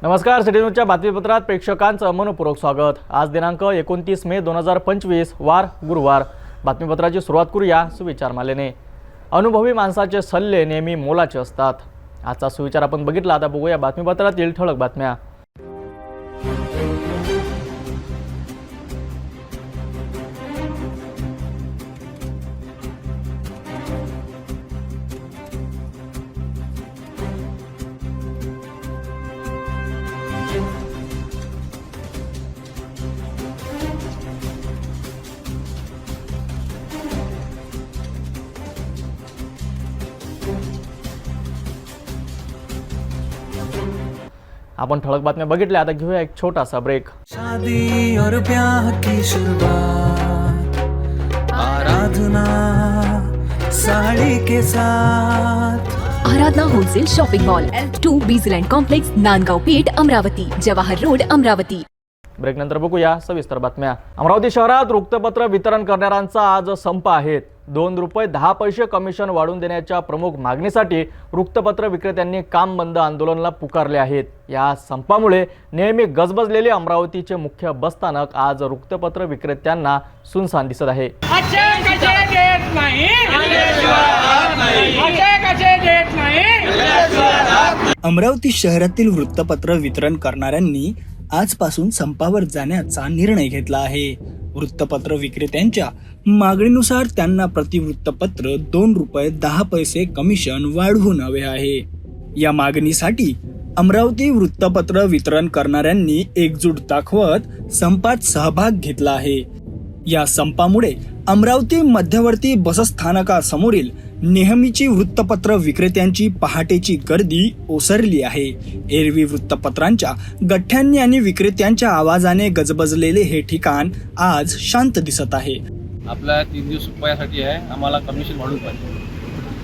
नमस्कार, सिटी न्यूजच्या बातमीपत्रात प्रेक्षकांचं मनपूर्वक स्वागत। आज दिनांक 29 मे 2025 वार गुरुवार। बातमीपत्राची सुरुवात करूया सुविचारमालेने। अनुभवी माणसाचे सल्ले नेहमी मोलाचे असतात। आजचा सुविचार आपण बघितला, आता बघूया बातमीपत्रातील ठळक बातम्या। आपण ठळक बातम्या बघितल्या, आता घेऊया एक छोटासा ब्रेक। शादी और ब्याह की शुरुआत आराधना साड़ी के साथ। Aradhana wholesale shopping mall L2 Bijland complex, Nandgaon Peth, Amravati, Jawahar road, Amravati. Break नंतर बघूया सविस्तर बातम्या। अमरावती शहरात वृत्तपत्र वितरण करणाऱ्यांचा आज संप आहे। ₹2.10 कमिशन वाढवून देण्याच्या प्रमुख मागणीसाठी वृत्तपत्र विक्रेत्यांनी काम बंद आंदोलनाला पुकारले आहेत। या संपामुळे नेहमी गजबजलेले अमरावतीचे मुख्य बसस्थानक आज वृत्तपत्र विक्रेत्यांना सुनसान दिसत आहे। अमरावती शहरातील वृत्तपत्र वितरण करणाऱ्यांनी आजपासून संपावर जाण्याचा निर्णय घेतला आहे। वृत्तपत्र विक्रेत्यांच्या मागणीनुसार त्यांना प्रति वृत्तपत्र ₹2.10 कमिशन वाढवून हवे आहे। या मागणीसाठी अमरावती वृत्तपत्र वितरण करणाऱ्यांनी एकजूट दाखवत संपात सहभाग घेतला आहे। या संपामुळे अमरावती मध्यवर्ती बसस्थानकासमोरील नेहमीची वृत्तपत्र विक्रेत्यांची पहाटेची गर्दी ओसरली आहे। एरवी वृत्तपत्रांच्या गठ्ठ्यांनी आणि विक्रेत्यांच्या आवाजाने गजबजलेले हे ठिकाण आज शांत दिसत आहे। आपल्या 3 दिवस रुपयासाठी आहे, आम्हाला कमिशन वाढून पाहिजे,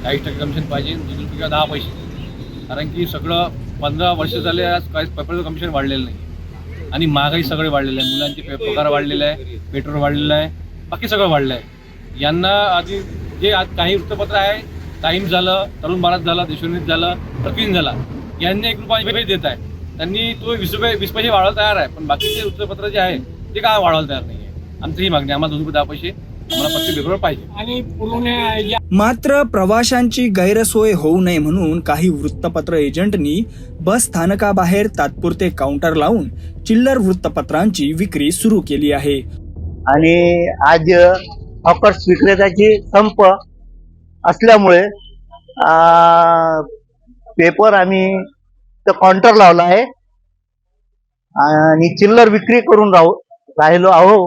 40% कमिशन पाहिजे, किंवा 10 पैसे। कारण की सगळं 15 वर्ष झाले आज काही पेपरचं कमिशन वाढलेलं नाही आणि महागाई सगळे वाढलेलं आहे। मुलांचे पगार वाढलेला आहे, पेट्रोल वाढलेलं आहे, बाकी सगळं वाढलं आहे। यांना आधी जे आज काही वृत्तपत्र आहे, टाइम्स झालं, तरुण भारत झालं, देशोन्नत झालं, प्रतिदिन झाला, यांनी ₹1 देत आहे। त्यांनी तो 20 पैसे वाढवायला तयार आहे, पण बाकीचे वृत्तपत्र जे आहे ते काय वाढवायला तयार नाही आहे। आमची ही मागणी, आम्हाला ₹2.10 आम्हाला प्रत्येक पेपरवर पाहिजे। आणि मात्र प्रवाशांची गैरसोय होऊ नये म्हणून काही वृत्तपत्र एजंटनी बस स्थानकाबाहेर तात्पुरते काउंटर लावून चिल्लर वृत्तपत्रांची विक्री सुरू केली आहे। आणि आज हॉकर्स विक्रेत्याची संप असल्यामुळे पेपर आम्ही काउंटर लावला आहे आणि चिल्लर विक्री करून राहिलो आहो।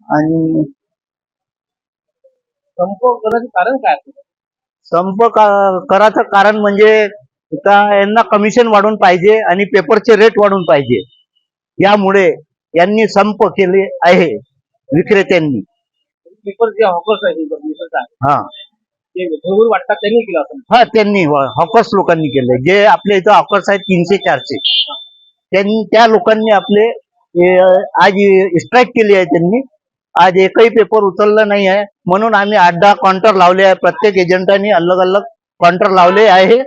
आणि संप करायचं कारण काय? संप करायचं कारण म्हणजे यांना कमिशन वाढून पाहिजे आणि पेपरचे रेट वाढून पाहिजे, यामुळे यांनी संप केले आहे विक्रेत्यांनी। पेपर जे हॉकर्स आहे ते बरोबर वाटतात त्यांनी केलं असं? हा, त्यांनी हॉकर्स लोकांनी केले। जे आपल्या इथं हॉकर्स आहेत 300-400, त्या लोकांनी आपले आज स्ट्राईक केली आहे। त्यांनी आज एकही पेपर उचलला नाही आहे, म्हणून आम्ही 8-10 काउंटर लावले आहे। प्रत्येक एजंटांनी अलग अलग काउंटर लावले आहे।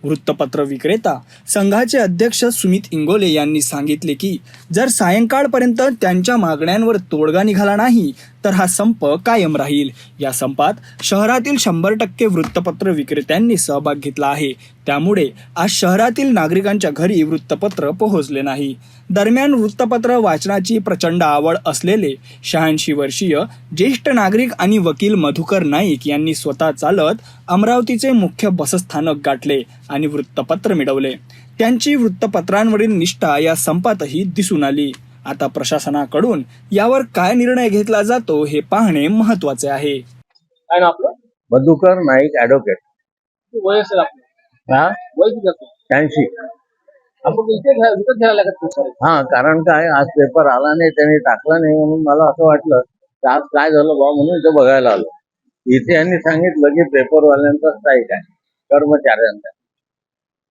वृत्तपत्र विक्रेता संघाचे अध्यक्ष सुमित इंगोले यांनी सांगितले की जर सायंकाळपर्यंत त्यांच्या मागण्यांवर तोडगा निघाला नाही तर हा संप कायम राहील। या संपात शहरातील 100% वृत्तपत्र विक्रेत्यांनी सहभाग घेतला आहे, त्यामुळे आज शहरातील नागरिकांच्या घरी वृत्तपत्र पोहोचले नाही। दरम्यान वृत्तपत्र वाचनाची प्रचंड आवड असलेले 86 वर्षीय ज्येष्ठ नागरिक आणि वकील मधुकर नाईक यांनी स्वतः चालत अमरावतीचे मुख्य बसस्थानक गाठले आणि वृत्तपत्र मिळवले। त्यांची वृत्तपत्रांवरील निष्ठा या संपातही दिसून आली। आता प्रशासनाकडून यावर काय निर्णय घेतला जातो हे पाहणे महत्वाचे आहे। काय ना आपलं? मधुकर नाईक ऍडव्होकेट। वय असेल आपलं? वय किती असेल? 86। आपण इथे विकत घ्यायला लागत? हा, कारण काय, आज पेपर आला नाही, त्यांनी टाकला नाही, म्हणून मला असं वाटलं की आज काय झालं बा, म्हणून इथं बघायला आलो। इथे यांनी सांगितलं की पेपरवाल्यांचा स्ट्राईक आहे, कर्मचाऱ्यांचा।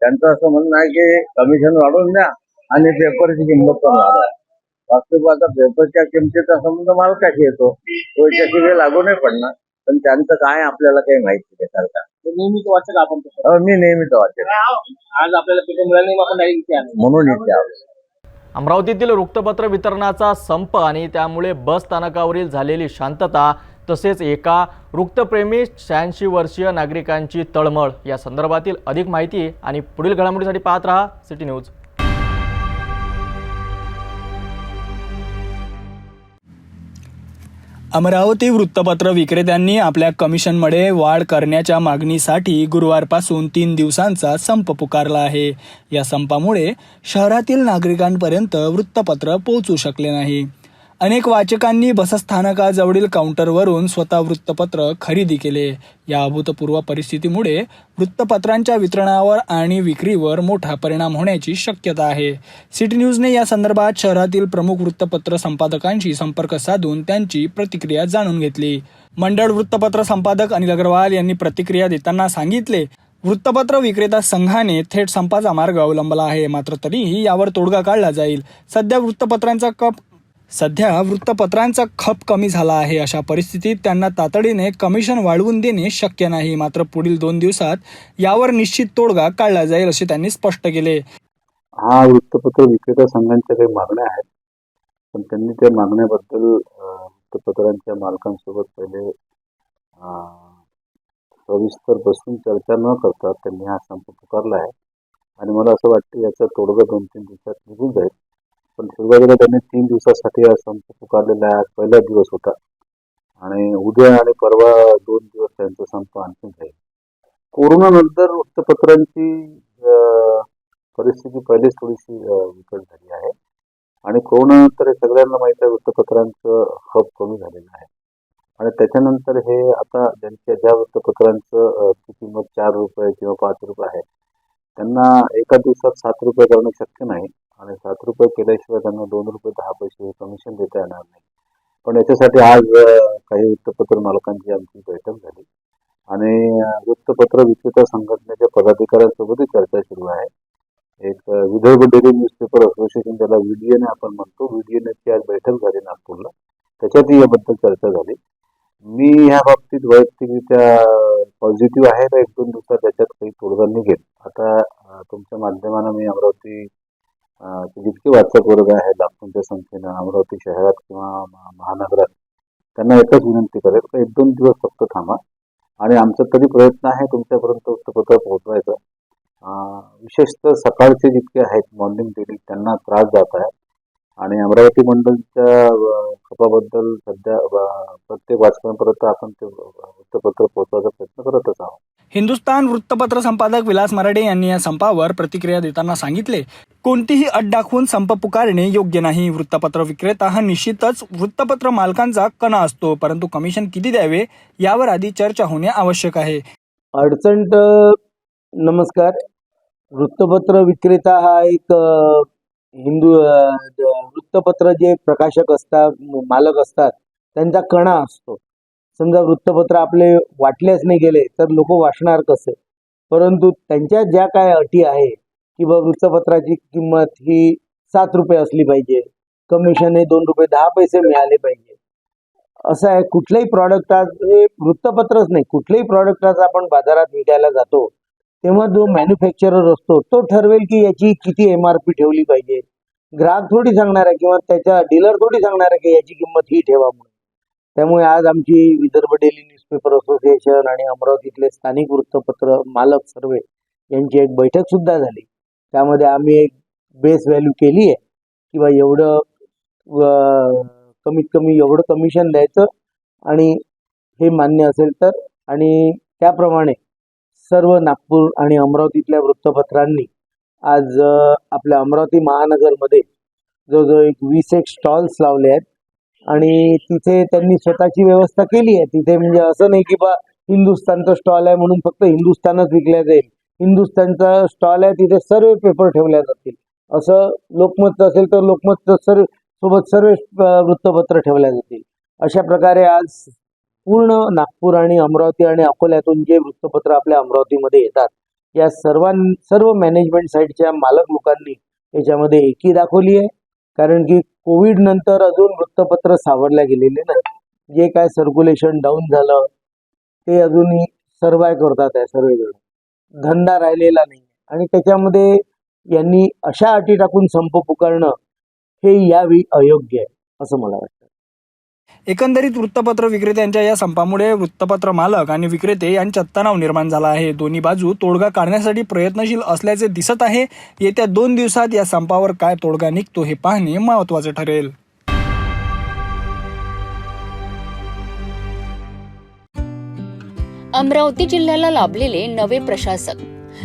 त्यांचं असं म्हणणं आहे की कमिशन वाढवून द्या आणि पेपरची किंमत पण वाढवा। वास्तविक आता पेपरच्या किमतीचा संबंध मालकाशी येतो, तो याच्याशी काही लागू नाही पडणार, पण त्यांचं काय आपल्याला काही माहिती नाही सरकार। नेहमीच वाचक आपण मी नेहमीच वाचेन आज आपल्याला पेपर मिळाले नाही, आपण डायरेक्ट इथे आलो. म्हणून इथे आलो. अमरावतीतील वृत्तपत्र वितरणाचा संप आणि त्यामुळे बस स्थानकावरील झालेली शांतता तसेच एका वृत्तप्रेमी 86 वर्षीय नागरिकांची तळमळ या संदर्भातील अधिक माहिती आणि पुढील घडामोडीसाठी पाहत रहा सिटी न्यूज. अमरावती वृत्तपत्र विक्रेत्यांनी आपल्या कमिशनमध्ये वाढ करण्याच्या मागणीसाठी गुरुवारपासून 3 दिवसांचा संप पुकारला आहे. या संपामुळे शहरातील नागरिकांपर्यंत वृत्तपत्र पोहोचू शकले नाही. अनेक वाचकांनी बसस्थानकाजवळील काउंटरवरून स्वतः वृत्तपत्र खरेदी केले. या अभूतपूर्व परिस्थितीमुळे वृत्तपत्रांच्या वितरणावर आणि विक्रीवर मोठा परिणाम होण्याची शक्यता आहे. सिटी न्यूजने या संदर्भात शहरातील प्रमुख वृत्तपत्र संपादकांशी संपर्क साधून त्यांची प्रतिक्रिया जाणून घेतली. मंडळ वृत्तपत्र संपादक अनिल अग्रवाल यांनी प्रतिक्रिया देताना सांगितले, वृत्तपत्र विक्रेता संघाने थेट संपाचा मार्ग अवलंबला आहे. मात्र तरीही यावर तोडगा काढला जाईल. सध्या वृत्तपत्रांचा खप कमी झाला आहे. अशा परिस्थितीत त्यांना तातडीने कमिशन वाढवून देणे शक्य नाही. मात्र पुढील 2 दिवसात यावर निश्चित तोडगा काढला जाईल असे त्यांनी स्पष्ट केले. हा वृत्तपत्र विक्रेता संघांच्या काही मागण्या आहेत, पण त्यांनी त्या मागण्याबद्दल वृत्तपत्रांच्या मालकांसोबत पहिले सविस्तर बसून चर्चा न करता त्यांनी हा संप पुकारला आहे. आणि मला असं वाटतं याचा तोडगा 2-3 दिवसात निघून जाईल. पण सुरुवातीला त्यांनी 3 दिवसासाठी हा संप पुकारलेला आहे. पहिला दिवस होता आणि उद्या आणि परवा 2 दिवस त्यांचा संप आणखी जाईल. कोरोनानंतर वृत्तपत्रांची परिस्थिती पहिलेच थोडीशी बिकट झाली आहे आणि कोरोनानंतर हे सगळ्यांना माहीत आहे वृत्तपत्रांचं खप कमी झालेलं आहे. आणि त्याच्यानंतर हे आता ज्या वृत्तपत्रांचं किंमत 4 रुपये किंवा 5 रुपये आहे त्यांना एका दिवसात 7 रुपये करणं शक्य नाही. आणि 7 रुपये केल्याशिवाय त्यांना 2 रुपये 10 पैसे हे कमिशन देता येणार नाही. पण याच्यासाठी आज काही वृत्तपत्र मालकांची आमची बैठक झाली आणि वृत्तपत्र विक्रेता संघटनेच्या पदाधिकाऱ्यांसोबतही चर्चा सुरू आहे. एक विदर्भ डेली न्यूजपेपर असोसिएशन, ज्याला VDN आपण म्हणतो, VDNची आज बैठक झाली नागपूरला. त्याच्यातही याबद्दल चर्चा झाली. मी ह्या बाबतीत वैयक्तिकरित्या पॉझिटिव्ह आहे तर 1-2 दिवसात त्याच्यात काही तोडगा निघेल. आता तुमच्या माध्यमानं मी अमरावती जितके वाचक वर्ग आहे लाखोंच्या संख्येनं अमरावती शहरात किंवा महानगरात, त्यांना एकच विनंती करेल की 1-2 दिवस फक्त थांबा आणि आमचा तरी प्रयत्न आहे तुमच्यापर्यंत वृत्तपत्र पोहोचवायचं. विशेषतः सकाळचे जितके आहेत मॉर्निंग डेली त्यांना त्रास जात आहे आणि अमरावती मंडळच्या खपाबद्दल सध्या प्रत्येक वाचकांपर्यंत आपण ते वृत्तपत्र पोहोचवायचा प्रयत्न करतच आहोत. हिंदुस्तान वृत्तपत्र संपादक विलास मराठे यांनी या संपावर प्रतिक्रिया देताना सांगितले, कोणतीही अट दाखवून संप पुकारणे योग्य नाही. वृत्तपत्र विक्रेता हा निश्चितच वृत्तपत्र मालकांचा कणा असतो, परंतु कमिशन किती द्यावे यावर आधी चर्चा होणे आवश्यक आहे. अडचण नमस्कार. वृत्तपत्र विक्रेता हा एक वृत्तपत्र जे प्रकाशक असतात, मालक असतात, त्यांचा कणा असतो. समजा वृत्तपत्र आपले वाटलेच नाही गेले तर लोक वाचणार कसे. परंतु त्यांच्या ज्या काय अटी आहे की बा वृत्तपत्राची किंमत ही 7 रुपये असली पाहिजे, कमिशन हे 2 रुपये 10 पैसे मिळाले पाहिजे. असं आहे, कुठलंही प्रॉडक्ट आज हे वृत्तपत्रच नाही, कुठलेही प्रॉडक्ट आज आपण बाजारात विकायला जातो तेव्हा जो मॅन्युफॅक्चरर असतो तो ठरवेल की याची किती MRP ठेवली पाहिजे. ग्राहक थोडी सांगणार आहे किंवा त्याच्या डीलर थोडी सांगणार आहे की याची किंमत ही ठेवा म्हणून. त्यामुळे आज आमची विदर्भ डेली न्यूजपेपर असोसिएशन आणि अमरावतीतले स्थानिक वृत्तपत्र मालक सर्व यांची एक बैठक सुद्धा झाली. त्यामध्ये आम्ही एक बेस व्हॅल्यू केली आहे की बा एवढं कमीत कमी एवढं कमिशन द्यायचं आणि हे मान्य असेल तर. आणि त्याप्रमाणे सर्व नागपूर आणि अमरावतीतल्या वृत्तपत्रांनी आज आपल्या अमरावती महानगरमध्ये जवळजवळ 20 स्टॉल्स लावले आहेत आणि तिथे त्यांनी स्वतःची व्यवस्था केली आहे. तिथे म्हणजे असं नाही की बा हिंदुस्थानचा स्टॉल आहे म्हणून फक्त हिंदुस्थानच विकल्या जाईल. हिंदुस्थानचा स्टॉल आहे तिथे सर्व पेपर ठेवल्या जातील. असं लोकमत असेल तर लोकमत सोबत सर्व वृत्तपत्र ठेवल्या जातील. अशा प्रकारे आज पूर्ण नागपूर आणि अमरावती आणि अकोल्यातून जे वृत्तपत्र आपल्या अमरावतीमध्ये येतात या सर्व मॅनेजमेंट साईडच्या मालक लोकांनी याच्यामध्ये एकी दाखवली आहे. कारण की कोविड नंतर अजून वृत्तपत्र सावरल्या गेलेले नाही. जे काय सर्क्युलेशन डाऊन झालं ते अजूनही सर्वाय करतात आहे सर्वजण, धंदा राहिलेला नाही आणि त्याच्यामध्ये यांनी अशा अटी टाकून संप पुकारणं हे यावेळी अयोग्य आहे असं मला वाटतं. एकंदरीत वृत्तपत्र विक्रेत्यांच्या या संपामुळे वृत्तपत्र मालक आणि विक्रेते यांच्यात तणाव निर्माण झाला आहे. दोन्ही बाजू तोडगा काढण्यासाठी प्रयत्नशील असल्याचे दिसत आहे. येत्या 2 दिवसात या संपावर काय तोडगा निघतो हे पाहणे महत्त्वाचे ठरेल. अमरावती जिल्ह्याला लाभलेले नवे प्रशासक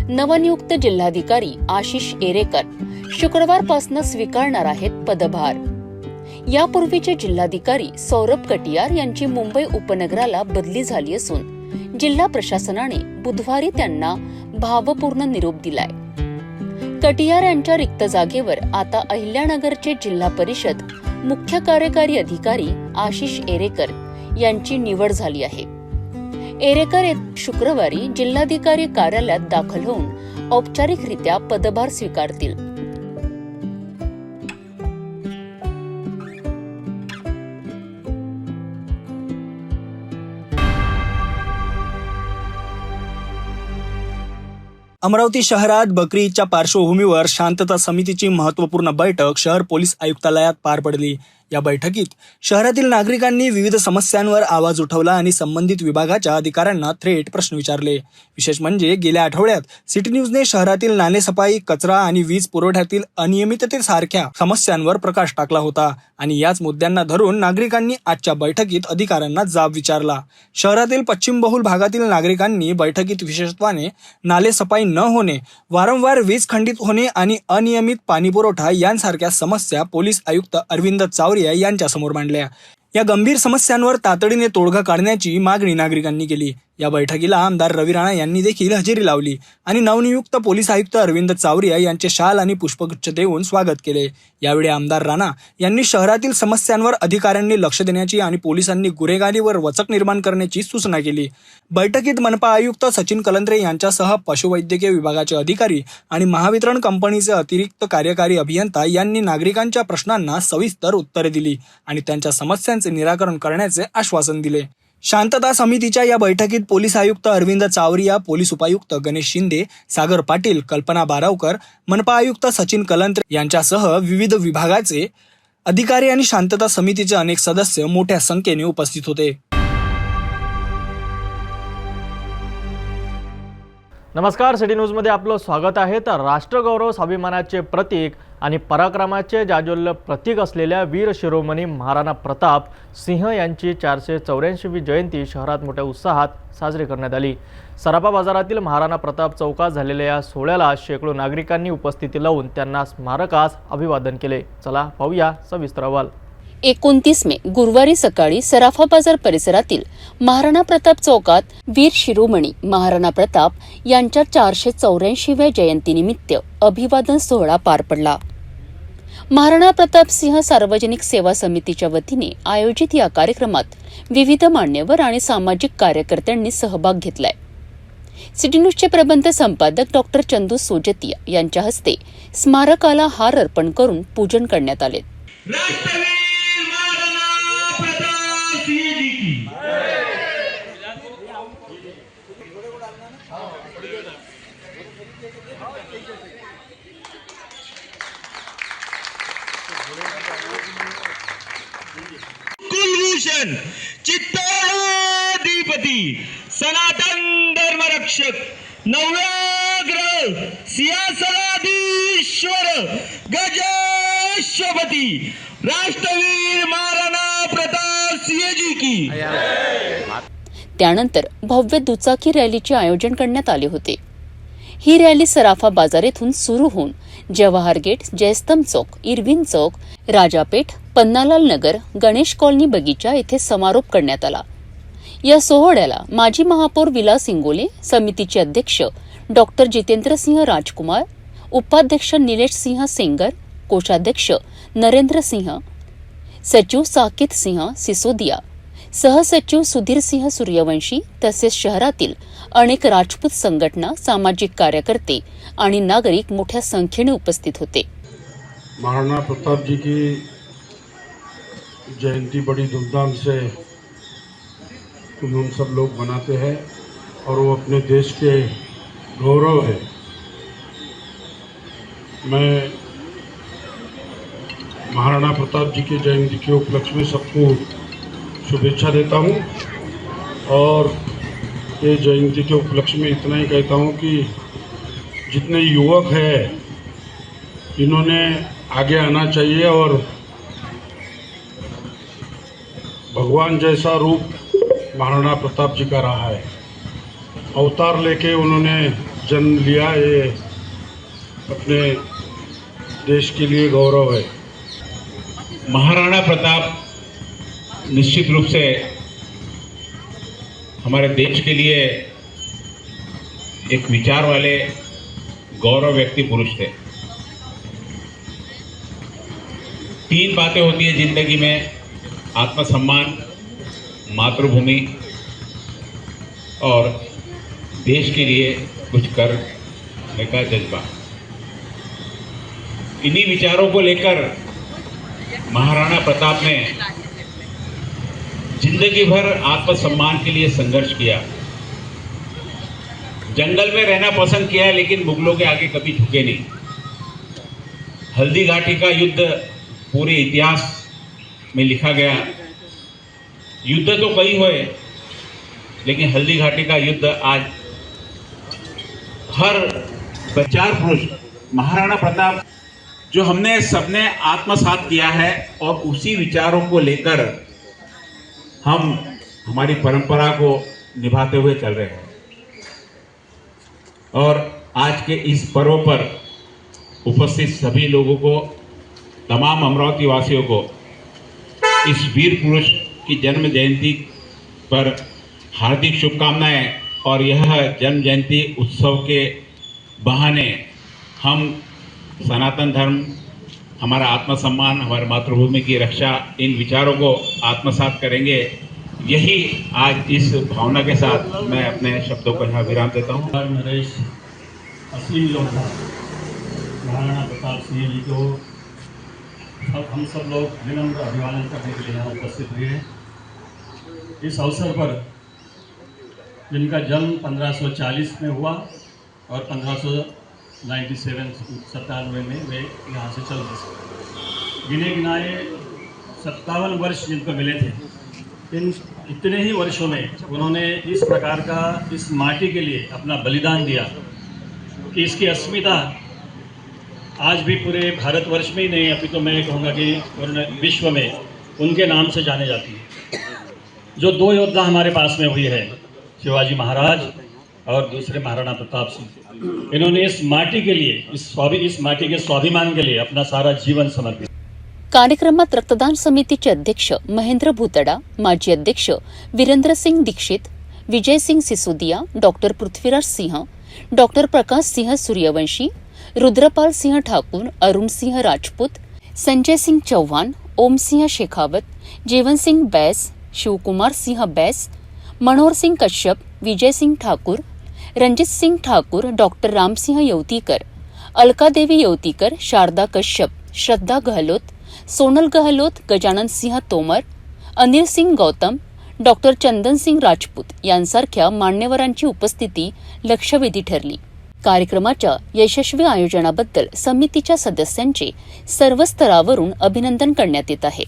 नवनियुक्त जिल्हाधिकारी आशिष एरेकर शुक्रवारपासून स्वीकारणार आहेत पदभार. यापूर्वीचे जिल्हाधिकारी सौरभ कटियार यांची मुंबई उपनगराला बदली झाली असून जिल्हा प्रशासनाने बुधवारी त्यांना भावपूर्ण निरोप दिलाय. कटियार यांच्या रिक्त जागेवर आता अहिल्यानगरचे जिल्हा परिषद मुख्य कार्यकारी अधिकारी आशिष एरेकर यांची निवड झाली आहे. एरेकर शुक्रवारी जिल्हाधिकारी कार्यालयात दाखल होऊन औपचारिकरित्या पदभार स्वीकारतील. अमरावती शहरात बकरी ईदच्या पार्श्वभूमीवर शांतता समितीची महत्त्वपूर्ण बैठक शहर पोलीस आयुक्तालयात पार पडली. या बैठकीत शहरातील नागरिकांनी विविध समस्यांवर आवाज उठवला आणि संबंधित विभागाच्या अधिकाऱ्यांना थेट प्रश्न विचारले. विशेष म्हणजे गेल्या आठवड्यात सिटी न्यूजने शहरातील नालेसफाई, कचरा आणि वीज पुरवठ्यातील अनियमिततेसारख्या समस्यांवर प्रकाश टाकला होता आणि याच मुद्द्यांना धरून नागरिकांनी आजच्या बैठकीत अधिकाऱ्यांना जाब विचारला. शहरातील पश्चिमबहुल भागातील नागरिकांनी बैठकीत विशेषत्वाने नालेसफाई न होणे, वारंवार वीज खंडित होणे आणि अनियमित पाणीपुरवठा यांसारख्या समस्या पोलीस आयुक्त अरविंद चावरिया यांच्यासमोर मांडल्या. या गंभीर समस्यांवर तातडीने तोडगा काढण्याची मागणी नागरिकांनी केली. या बैठकीला आमदार रवी राणा यांनी देखील हजेरी लावली आणि नवनियुक्त पोलीस आयुक्त अरविंद चावरिया यांचे शाल आणि पुष्पगुच्छ देऊन स्वागत केले. यावेळी आमदार राणा यांनी शहरातील समस्यांवर अधिकाऱ्यांनी लक्ष देण्याची आणि पोलिसांनी गुन्हेगारीवर वचक निर्माण करण्याची सूचना केली. बैठकीत मनपा आयुक्त सचिन कलंत्रे यांच्यासह पशुवैद्यकीय विभागाचे अधिकारी आणि महावितरण कंपनीचे अतिरिक्त कार्यकारी अभियंता यांनी नागरिकांच्या प्रश्नांना सविस्तर उत्तरे दिली आणि त्यांच्या समस्यांचे निराकरण करण्याचे आश्वासन दिले. शांतता समितीच्या या बैठकीत पोलीस आयुक्त अरविंद चावरिया, पोलीस उपायुक्त गणेश शिंदे, सागर पाटील, कल्पना बारावकर, मनपा आयुक्त सचिन कलंत्रे यांच्यासह विविध विभागाचे अधिकारी आणि शांतता समितीचे अनेक सदस्य मोठ्या संख्येने उपस्थित होते. नमस्कार, सिटी न्यूजमध्ये आपलं स्वागत आहे. तर राष्ट्रगौरव, स्वाभिमानाचे प्रतीक आणि पराक्रमाचे जाज्वल्य प्रतीक असलेल्या वीर शिरोमणी महाराणा प्रताप सिंह यांची 484वी जयंती शहरात मोठ्या उत्साहात साजरी करण्यात आली. सराफा बाजारातील महाराणा प्रताप चौकात झालेल्या या सोहळ्याला शेकडो नागरिकांनी उपस्थिती लावून त्यांना स्मारकास अभिवादन केले. चला पाहूया सविस्तर अहवाल. 29 मे गुरुवारी सकाळी सराफा बाजार परिसरातील महाराणा प्रताप चौकात वीर शिरोमणी महाराणा प्रताप यांच्या 484व्या जयंतीनिमित्त अभिवादन सोहळा पार पडला. महाराणा प्रताप सिंह सार्वजनिक सेवा समितीच्या वतीने आयोजित या कार्यक्रमात विविध मान्यवर आणि सामाजिक कार्यकर्त्यांनी सहभाग घेतलाय. सिटी न्यूजचे प्रबंध संपादक डॉक्टर चंदू सोजतिया यांच्या हस्ते स्मारकाला हार अर्पण करून पूजन करण्यात आले. कुलभूषण, चित्ताधिपती, सनातन धर्मरक्षक, नवग्रह, सिंहासनाधीश्वर, गजेश्वपती, राष्ट्रवीर महाराणा प्रताप सिंहजी की. त्यानंतर भव्य दुचाकी रॅलीचे आयोजन करण्यात आले होते. ही रॅली सराफा बाजार येथून सुरू होऊन जवाहर गेट, जयस्तंभ चौक, इरविन चौक, राजापेठ, पन्नालाल नगर, गणेश कॉलनी बगीचा येथे समारोप करण्यात आला. या सोहळ्याला माजी महापौर विलास इंगोले, समितीचे अध्यक्ष डॉक्टर जितेंद्र सिंह राजकुमार, उपाध्यक्ष निलेश सिंह सेंगर, कोषाध्यक्ष नरेंद्र सिंह, सचिव साकेत सिंह सिसोदिया, सहसचिव सुधीर सिंह सूर्यवंशी तसेच शहरातील अनेक राजपूत संघटना, सामाजिक कार्यकर्ते आणि नागरिक मोठ्या संख्येने उपस्थित होते. महाराणा प्रताप जी की जयंती बड़ी धूमधाम से हम सब लोग मनाते हैं और वो अपने देश के गौरव है। मैं महाराणा प्रताप जी की जयंती के उपलक्ष्य में सबको शुभेच्छा देता हूँ और ये जयंती के उपलक्ष्य में इतना ही कहता हूँ कि जितने युवक हैं इन्होंने आगे आना चाहिए और भगवान जैसा रूप महाराणा प्रताप जी का रहा है। अवतार लेके उन्होंने जन्म लिया, ये अपने देश के लिए गौरव है। महाराणा प्रताप निश्चित रूप से हमारे देश के लिए एक विचार वाले गौरव व्यक्ति पुरुष थे। 3 बातें होती है जिंदगी में: आत्मसम्मान, मातृभूमि और देश के लिए कुछ करने का जज्बा। इन्हीं विचारों को लेकर महाराणा प्रताप ने जिंदगी भर आत्मसम्मान के लिए संघर्ष किया। जंगल में रहना पसंद किया, लेकिन मुगलों के आगे कभी झुके नहीं। हल्दी घाटी का युद्ध पूरे इतिहास में लिखा गया। युद्ध तो कई हुए, लेकिन हल्दी घाटी का युद्ध आज हर 4 पुरुष महाराणा प्रताप जो हमने सबने आत्मसात किया है और उसी विचारों को लेकर हम हमारी परंपरा को निभाते हुए चल रहे हैं। और आज के इस पर्व पर उपस्थित सभी लोगों को, तमाम अमरावती वासियों को इस वीर पुरुष की जन्म जयंती पर हार्दिक शुभकामनाएं। और यह जन्म जयंती उत्सव के बहाने हम सनातन धर्म, हमारा आत्मसम्मान, हमारी मातृभूमि की रक्षा, इन विचारों को आत्मसात करेंगे। यही आज इस भावना के साथ मैं अपने शब्दों को यहाँ विराम देता हूँ। नरेश असली योद्धा महाराणा प्रताप सिंह जी को हम सब लोग विनम्र अभिवादन करने के लिए यहाँ उपस्थित हुए हैं। इस अवसर पर जिनका जन्म 1540 में हुआ और 1597 में वे यहाँ से चल बसे। गिने गिनाए 57 वर्ष जिनको मिले थे। इन इतने ही वर्षों में उन्होंने इस प्रकार का इस माटी के लिए अपना बलिदान दिया कि इसकी अस्मिता आज भी पूरे भारतवर्ष में ही नहीं, अभी तो मैं कहूँगा कि पूरे विश्व में उनके नाम से जाने जाती है। जो 2 योद्धा हमारे पास में हुई है, शिवाजी महाराज और दूसरे महाराणा प्रताप सिंह, इन्होंने इस माटी के लिए, इस माटी के स्वाभिमान के लिए अपना सारा जीवन समर्पित। कार्यक्रमात रक्तदान समितीचे अध्यक्ष महेंद्र भूतडा, माजी अध्यक्ष वीरेंद्रसिंग दीक्षित, विजयसिंग सिसोदिया, डॉक्टर पृथ्वीराज सिंह, डॉक्टर प्रकाश सिंह सूर्यवंशी, रुद्रपाल सिंह ठाकुर, अरुण सिंह राजपूत, संजय सिंह चौहान, ओम सिंह शेखावत, जीवन सिंह बैस, शिवकुमार सिंह बैस, मनोहर सिंह कश्यप, विजय सिंह ठाकुर, रंजित सिंह ठाकुर, डॉक्टर रामसिंह यवतीकर, अलकादेवी यवतीकर, शारदा कश्यप, श्रद्धा गहलोत, सोनल गहलोत, गजानन सिंह तोमर, अनिल सिंह गौतम, डॉक्टर चंदन सिंह राजपूत यांसारख्या मान्यवरांची उपस्थिती लक्षवेधी ठरली। कार्यक्रमाच्या यशस्वी आयोजनाबद्दल समितीच्या सदस्यांचे सर्व स्तरावरून अभिनंदन करण्यात येत आहे।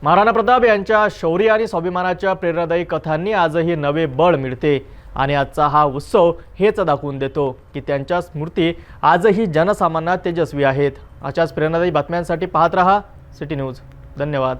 महाराणा प्रताप यांच्या शौर्य आणि स्वाभिमानाच्या प्रेरणादायी कथांनी आजही नवे बळ मिळते आणि आजचा हा उत्सव हेच दाखवून देतो की त्यांच्या स्मृती आजही जनसामान्यात तेजस्वी आहेत। अशाच प्रेरणादायी बातम्यांसाठी पाहत रहा सिटी न्यूज। धन्यवाद।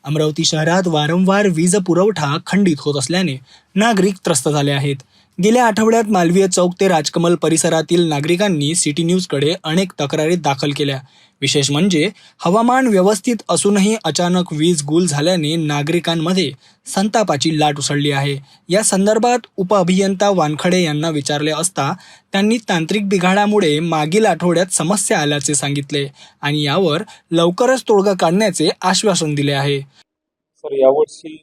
अमरावती शहरात वारंवार वीज पुरवठा खंडित होत असल्याने नागरिक त्रस्त झाले आहेत। गेल्या आठवड्यात मालवीय चौक ते राजकमल परिसरातील नागरिकांनी सिटी न्यूजकडे अनेक तक्रारी दाखल केल्या। विशेष म्हणजे हवामान व्यवस्थित असूनही अचानक वीज गुल झाल्याने नागरिकांमध्ये संतापाची लाट उसळली आहे। या संदर्भात उपअभियंता वानखडे यांना विचारले असता त्यांनी तांत्रिक बिघाडामुळे मागील आठवड्यात समस्या आल्याचे सांगितले आणि यावर लवकरच तोडगा काढण्याचे आश्वासन दिले आहे। सर, यावर्षी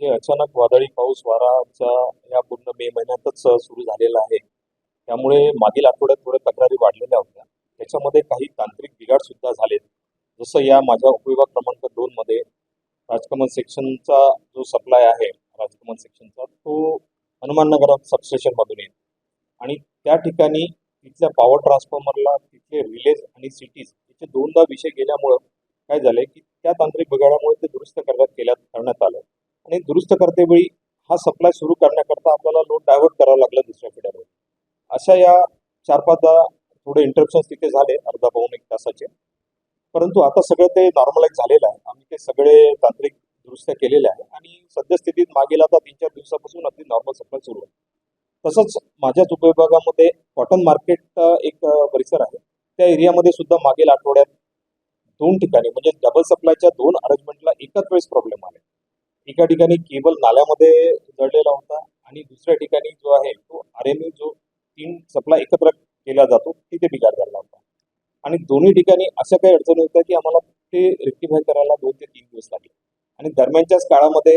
जे अचानक वादळी पाऊस वाराचा या पूर्ण मे महिन्यातच सुरू झालेला आहे, त्यामुळे मागील आठवड्यात थोड्या तक्रारी वाढलेल्या होत्या। त्याच्यामध्ये काही तांत्रिक बिघाड सुद्धा झालेत। जसं या माझ्या उपविभाग क्रमांक 2 मध्ये राजकमल सेक्शनचा जो सप्लाय आहे राजकमल सेक्शनचा तो हनुमाननगर सबस्टेशनमधून येतो आणि त्या ठिकाणी तिथल्या पॉवर ट्रान्सफॉर्मरला तिथले रिलेज आणि सिटीज याचे दोनदा विषय गेल्यामुळं काय झालंय की त्या तांत्रिक बिघाडामुळे ते दुरुस्त करण्यात आलं आणि दुरुस्त करतेवेळी हा सप्लाय सुरू करण्याकरता आपल्याला लोड डायव्हर्ट करावं लागलं दुसऱ्या फिडरवर. अशा या 4-5 थोडे इंटरप्शन्स तिथे झाले अर्धा पाऊण 1 तासाचे. परंतु आता सगळं ते नॉर्मलाइज झालेलं आहे. आम्ही ते सगळे तांत्रिक दुरुस्त्या केलेल्या आहे आणि सद्यस्थितीत मागील आता 3-4 दिवसापासून अगदी नॉर्मल सप्लाय सुरू आहे. तसंच माझ्याच उपविभागामध्ये कॉटन मार्केट एक परिसर आहे. त्या एरियामध्ये सुद्धा मागील आठवड्यात 2 ठिकाणी म्हणजे डबल सप्लायच्या 2 अरेंजमेंटला एकाच वेळेस प्रॉब्लेम आले. एका ठिकाणी केबल नाल्यामध्ये जळलेला होता आणि दुसऱ्या ठिकाणी जो आहे तो RME जो 3 सप्लाय एकत्र केला जातो तिथे बिघाड झाला होता आणि दोन्ही ठिकाणी अशा काही अडचणी होत्या की आम्हाला ते रेक्टिफाय करायला 2 ते 3 दिवस लागले आणि दरम्यानच्याच काळामध्ये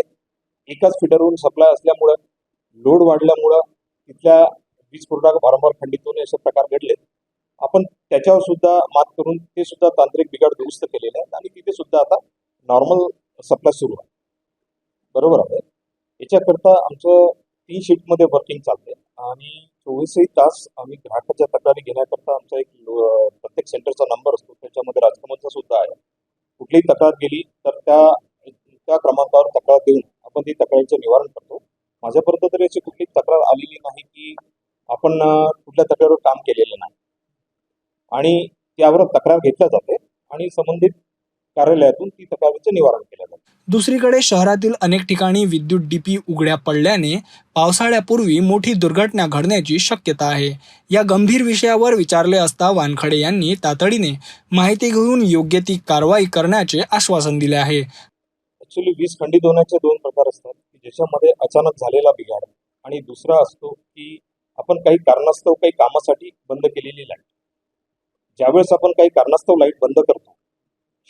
एकाच फिडरवरून सप्लाय असल्यामुळं लोड वाढल्यामुळं तिथल्या वीज पुरवठा वारंवार खंडित होणे असे प्रकार घडले. आपण त्याच्यावर सुद्धा मात करून ते सुद्धा तांत्रिक बिघाड दुरुस्त केलेले आहेत आणि तिथे सुद्धा आता नॉर्मल सप्लाय सुरू आहे. बरोबर आहे. याच्याकरता आमचं 3 शिफ्टमध्ये वर्किंग चालते आणि 24ही तास आम्ही ग्राहकाच्या तक्रारी घेण्याकरता आमचा एक प्रत्येक सेंटरचा नंबर असतो. त्याच्यामध्ये राजकमलचा सुद्धा आहे. कुठलीही तक्रार गेली तर त्या क्रमांकावर तक्रार देऊन आपण ती तक्रारीचं निवारण करतो. माझ्यापर्यंत तरी अशी कुठली तक्रार आलेली नाही की आपण कुठल्या तक्रारीवर काम केलेलं नाही आणि त्यावर तक्रार घेतल्या जाते आणि संबंधित कार्यालयातून ती तक्रारीचं निवारण केलं जातं. दुसरीकडे शहरातील अनेक ठिकाणी विद्युत डीपी उघड्या पडल्याने पावसाळ्यापूर्वी मोठी दुर्घटना घडण्याची शक्यता आहे. या गंभीर विषयावर विचारले असता वानखडे यांनी तातडीने माहिती घेऊन योग्य ती कारवाई करण्याचे आश्वासन दिले आहे. ॲक्च्युली वीज खंडित होण्याचे 2 प्रकार असतात की ज्याच्यामध्ये अचानक झालेला बिघाड आणि दुसरा असतो की आपण काही कारणास्तव काही कामासाठी बंद केलेली लाईट. ज्यावेळेस आपण काही कारणास्तव लाईट बंद करतो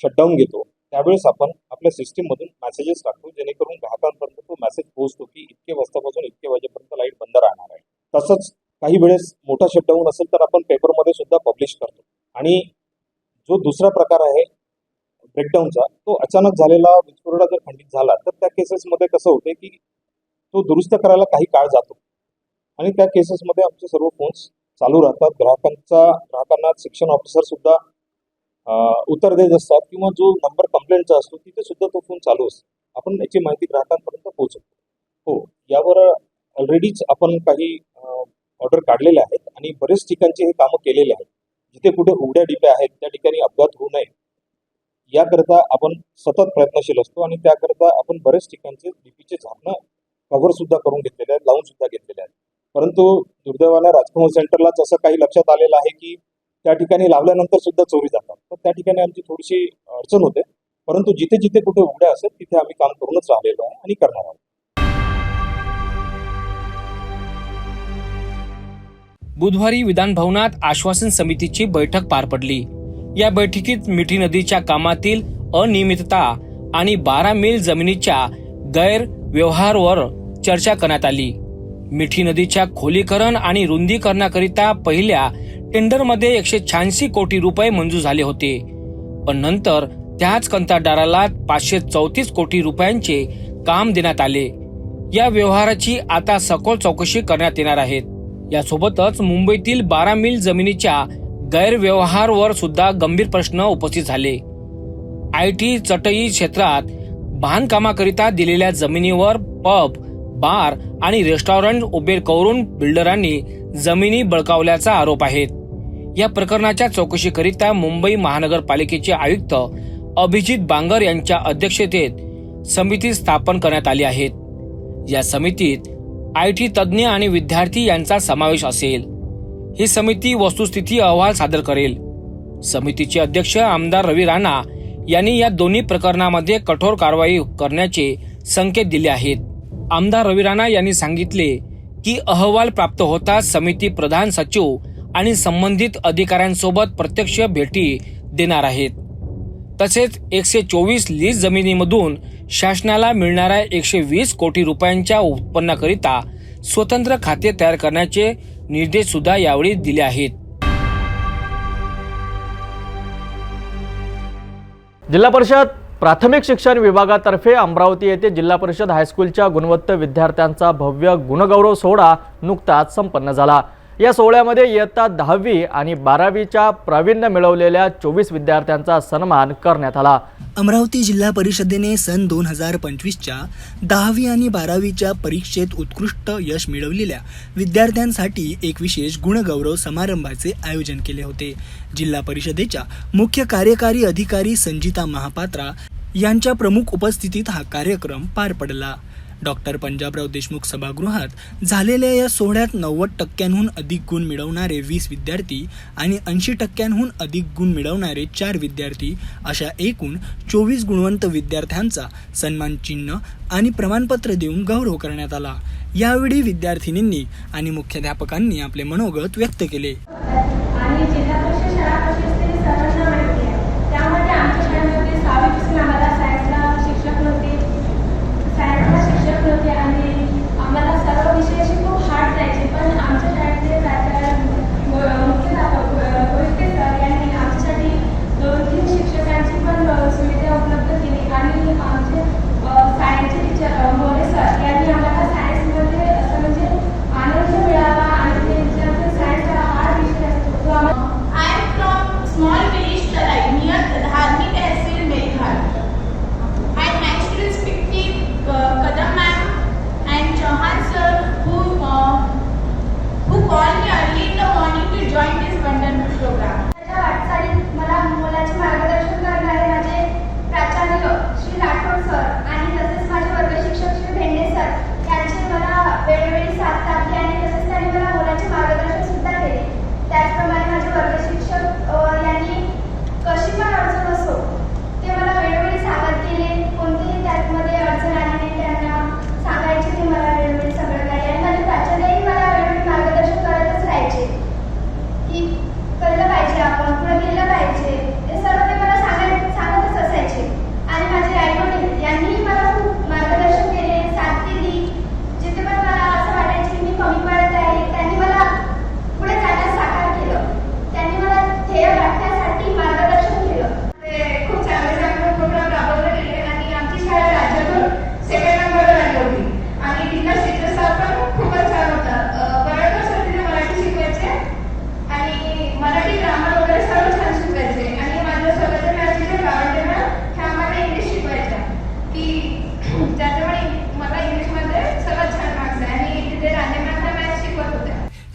शटडाऊन घेतो त्यावेळेस आपण आपल्या सिस्टीममधून मेसेजेस टाकतो जेणेकरून ग्राहकांपर्यंत तो मेसेज पोहोचतो की इतके वाजतापासून इतके वाजेपर्यंत लाईट बंद राहणार आहे. तसंच काही वेळेस मोठा शटडाऊन असेल तर आपण पेपरमध्ये सुद्धा पब्लिश करतो. आणि जो दुसरा प्रकार आहे ब्रेकडाऊनचा तो अचानक झालेला वीज पुरवठा जर खंडित झाला तर त्या केसेसमध्ये कसं होते की तो दुरुस्त करायला काही काळ जातो आणि त्या केसेसमध्ये आमचे सर्व फोन्स चालू राहतात. ग्राहकांना सेक्शन ऑफिसर सुद्धा उत्तर देत असतात किंवा जो नंबर कंप्लेंटचा असतो तिथे सुद्धा तो फोन चालू असतो. आपण याची माहिती ग्राहकांपर्यंत पोहोचवतो. हो, यावर ऑलरेडीच आपण काही ऑर्डर काढलेल्या आहेत आणि बरेच ठिकाणचे हे कामं केलेले आहेत. जिथे कुठे उघड्या डिप्या आहेत त्या ठिकाणी अपघात होऊ नये याकरता आपण सतत प्रयत्नशील असतो आणि त्याकरता आपण बरेच ठिकाणचे डीपीचे झाकणं कव्हर सुद्धा करून घेतलेले आहेत, लावून सुद्धा घेतलेले आहेत. परंतु दुर्दैवाला राजकमल सेंटरलाच असं काही लक्षात आलेलं आहे की त्या ठिकाणी लावल्यानंतर सुद्धा चोरी जातात. तर त्या ठिकाणी आमची थोडीशी अडचण होते. परंतु जिथे जिथे कुठे उघड्या असेल तिथे आम्ही काम करूनच राहिलेलो आहे आणि करणार आहोत. बुधवारी विधान भवनात आश्वासन समितीची बैठक पार पडली. या बैठकीत मिठी नदीच्या कामातील अनियमितता आणि 12 मैल जमिनीच्या गैरव्यवहारावर चर्चा करण्यात आली. मिठी नदीच्या खोलीकरण आणि रुंदीकरणाकरिता पहिल्या टेंडरमध्ये 186 कोटी रुपये मंजूर झाले होते, पण नंतर त्याच कंत्राटदाराला 534 कोटी रुपयांचे काम देण्यात आले. या व्यवहाराची आता सखोल चौकशी करण्यात येणार आहे. यासोबतच मुंबईतील 12 मैल जमिनीच्या गैरव्यवहारावर सुद्धा गंभीर प्रश्न उपस्थित झाले. IT चटई क्षेत्रात बांधकामाकरिता दिलेल्या जमिनीवर पब, बार आणि रेस्टॉरंट उभे करून बिल्डरांनी जमिनी बळकावल्याचा आरोप आहे. या प्रकरणाच्या चौकशीकरिता मुंबई महानगरपालिकेचे आयुक्त अभिजित बांगर यांच्या अध्यक्षतेत समिती स्थापन करण्यात आली आहे. या समितीत IT तज्ज्ञ आणि विद्यार्थी यांचा समावेश असेल. ही समिती वस्तुस्थिती अहवाल सादर करेल. समितीचे अध्यक्ष आमदार रवी राणा यांनी या दोन्ही प्रकरणामध्ये कठोर कारवाई करण्याचे संकेत दिले आहेत. आमदार रवी राणा यांनी सांगितले की अहवाल प्राप्त होताच समिती प्रधान सचिव आणि संबंधित अधिकाऱ्यांसोबत प्रत्यक्ष भेटी देणार आहेत. तसेच 124 लीज जमिनीमधून शासनाला मिळणाऱ्या 120 कोटी रुपयांच्या उत्पन्नाकरिता स्वतंत्र खाते तयार करण्याचे निर्देश सुद्धा यावेळी दिले आहेत. जिल्हा परिषद प्राथमिक शिक्षण विभागातर्फे अमरावती येथे जिल्हा परिषद हायस्कूलच्या गुणवंत विद्यार्थ्यांचा भव्य गुणगौरव सोहळा नुकताच संपन्न झाला। या सोहळ्यामध्ये इयत्ता 10वी आणि 12वीच्या प्रावीण्य मिळवलेल्या 24 विद्यार्थ्यांचा सन्मान करण्यात आला। अमरावती जिल्हा परिषदेने सन 2025च्या 10वी आणि 12वीच्या परीक्षेत उत्कृष्ट यश मिळवलेल्या विद्यार्थ्यांसाठी एक विशेष गुणगौरव समारंभाचे आयोजन केले होते। जिल्हा परिषदेच्या मुख्य कार्यकारी अधिकारी संजिता महापात्रा यांच्या प्रमुख उपस्थितीत हा कार्यक्रम पार पडला। डॉक्टर पंजाबराव देशमुख सभागृहात झालेल्या या सोहळ्यात 90% अधिक गुण मिळवणारे 20 विद्यार्थी आणि 80% अधिक गुण मिळवणारे 4 विद्यार्थी अशा एकूण 24 गुणवंत विद्यार्थ्यांचा सन्मान चिन्ह आणि प्रमाणपत्र देऊन गौरव करण्यात आला। यावेळी विद्यार्थिनींनी आणि मुख्याध्यापकांनी आपले मनोगत व्यक्त केले।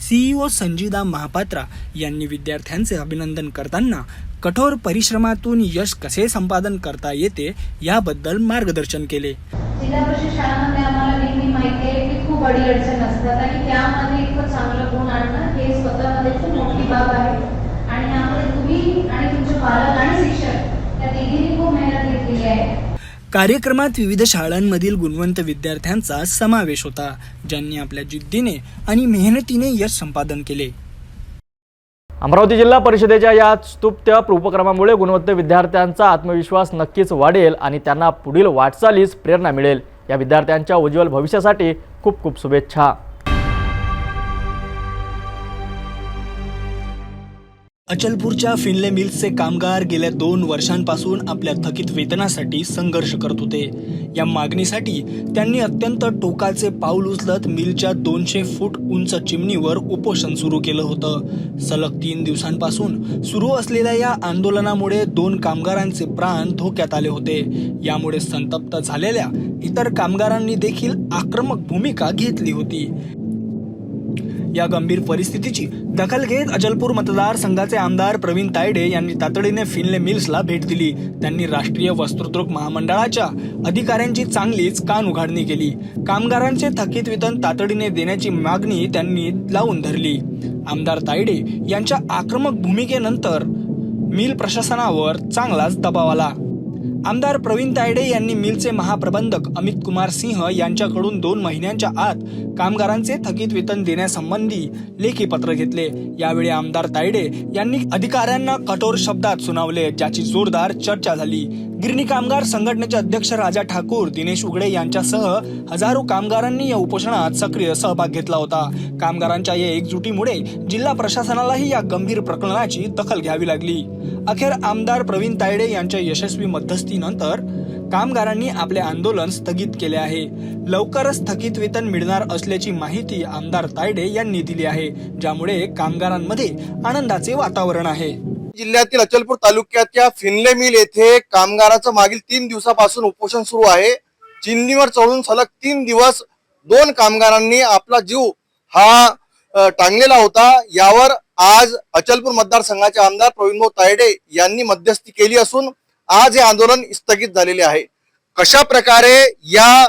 CEO संजिता महापात्रा यांनी विद्यार्थ्यांचे अभिनंदन करताना कठोर परिश्रमातून यश कसे संपादन करता येते याबद्दल मार्गदर्शन केले। जिल्हा परिषद शाळांमध्ये आम्हाला नेहमी माहिती आहे की खूप अडीअडचण असतात आणि त्यामध्ये इतकं चांगलं गुण आणणं हे स्वतःमध्ये खूप मोठी बाब आहे आणि यामध्ये तुम्ही आणि तुमचे पालक आणि शिक्षक या तिघींनी खूप मेहनत घेतलेली आहे। कार्यक्रमात विविध शाळांमधील गुणवंत विद्यार्थ्यांचा समावेश होता, ज्यांनी आपल्या जिद्दीने आणि मेहनतीने यश संपादन केले। अमरावती जिल्हा परिषदेच्या या स्तुत्य उपक्रमामुळे गुणवंत विद्यार्थ्यांचा आत्मविश्वास नक्कीच वाढेल आणि त्यांना पुढील वाटचालीस प्रेरणा मिळेल। या विद्यार्थ्यांच्या उज्ज्वल भविष्यासाठी खूप खूप शुभेच्छा। अचलपूरच्या फिनले मिल्सचे कामगार गेल्या 2 वर्षांपासून आपल्या थकीत वेतनासाठी संघर्ष करत होते। या मागणीसाठी त्यांनी अत्यंत टोकाचे पाऊल उचलत मिलच्या 200 फूट उंच चिमणीवर उपोषण सुरू केलं होतं। सलग 3 दिवसांपासून सुरू असलेल्या या आंदोलनामुळे 2 कामगारांचे प्राण धोक्यात आले होते। यामुळे संतप्त झालेल्या इतर कामगारांनी देखील आक्रमक भूमिका घेतली होती। या गंभीर परिस्थितीची दखल घेत अचलपूर मतदारसंघाचे आमदार प्रवीण तायडे यांनी तातडीने फिनले मिल्सला भेट दिली। त्यांनी राष्ट्रीय वस्त्रोद्योग महामंडळाच्या अधिकाऱ्यांची चांगलीच कान उघाडणी केली। कामगारांचे थकीत वेतन तातडीने देण्याची मागणी त्यांनी लावून धरली। आमदार तायडे यांच्या आक्रमक भूमिकेनंतर मिल प्रशासनावर चांगलाच दबाव आला। आमदार प्रवीण तायडे यांनी मिलचे महाप्रबंधक अमित कुमार सिंह यांच्याकडून 2 महिन्यांच्या आत कामगारांचे थकीत वेतन देण्यासंबंधी लेखी पत्र घेतले। यावेळी आमदार तायडे यांनी अधिकाऱ्यांना कठोर शब्दात सुनावले, ज्याची जोरदार चर्चा झाली। गिरणी कामगार संघटनेचे अध्यक्ष राजा ठाकूर, दिनेश उघडे यांच्यासह हजारो कामगारांनी या उपोषणात सक्रिय सहभाग घेतला होता. कामगारांच्या या एकजुटीमुळे जिल्हा प्रशासनालाही या गंभीर प्रकरणाची दखल घ्यावी लागली. अखेर आमदार प्रवीण तायडे यांच्या यशस्वी मध्यस्थीनंतर कामगारांनी आपले आंदोलन स्थगित केले आहे. लवकरच थकीत वेतन मिळणार असल्याची माहिती आमदार तायडे यांनी दिली आहे, ज्यामुळे कामगारांमध्ये आनंदाचे वातावरण आहे. जिल्ह्यातील अचलपूर तालुक्याच्या फिनले मिल येथे कामगाराचं मागील 3 दिवसापासून उपोषण सुरू आहे. चिमणीवर चढून सलग 3 दिवस 2 कामगारांनी आपला जीव हा टांगलेला होता. यावर आज अचलपूर मतदारसंघाचे आमदार प्रवीणभाऊ तायडे यांनी मध्यस्थी केली असून आज हे आंदोलन स्थगित झालेले आहे. कशा प्रकारे या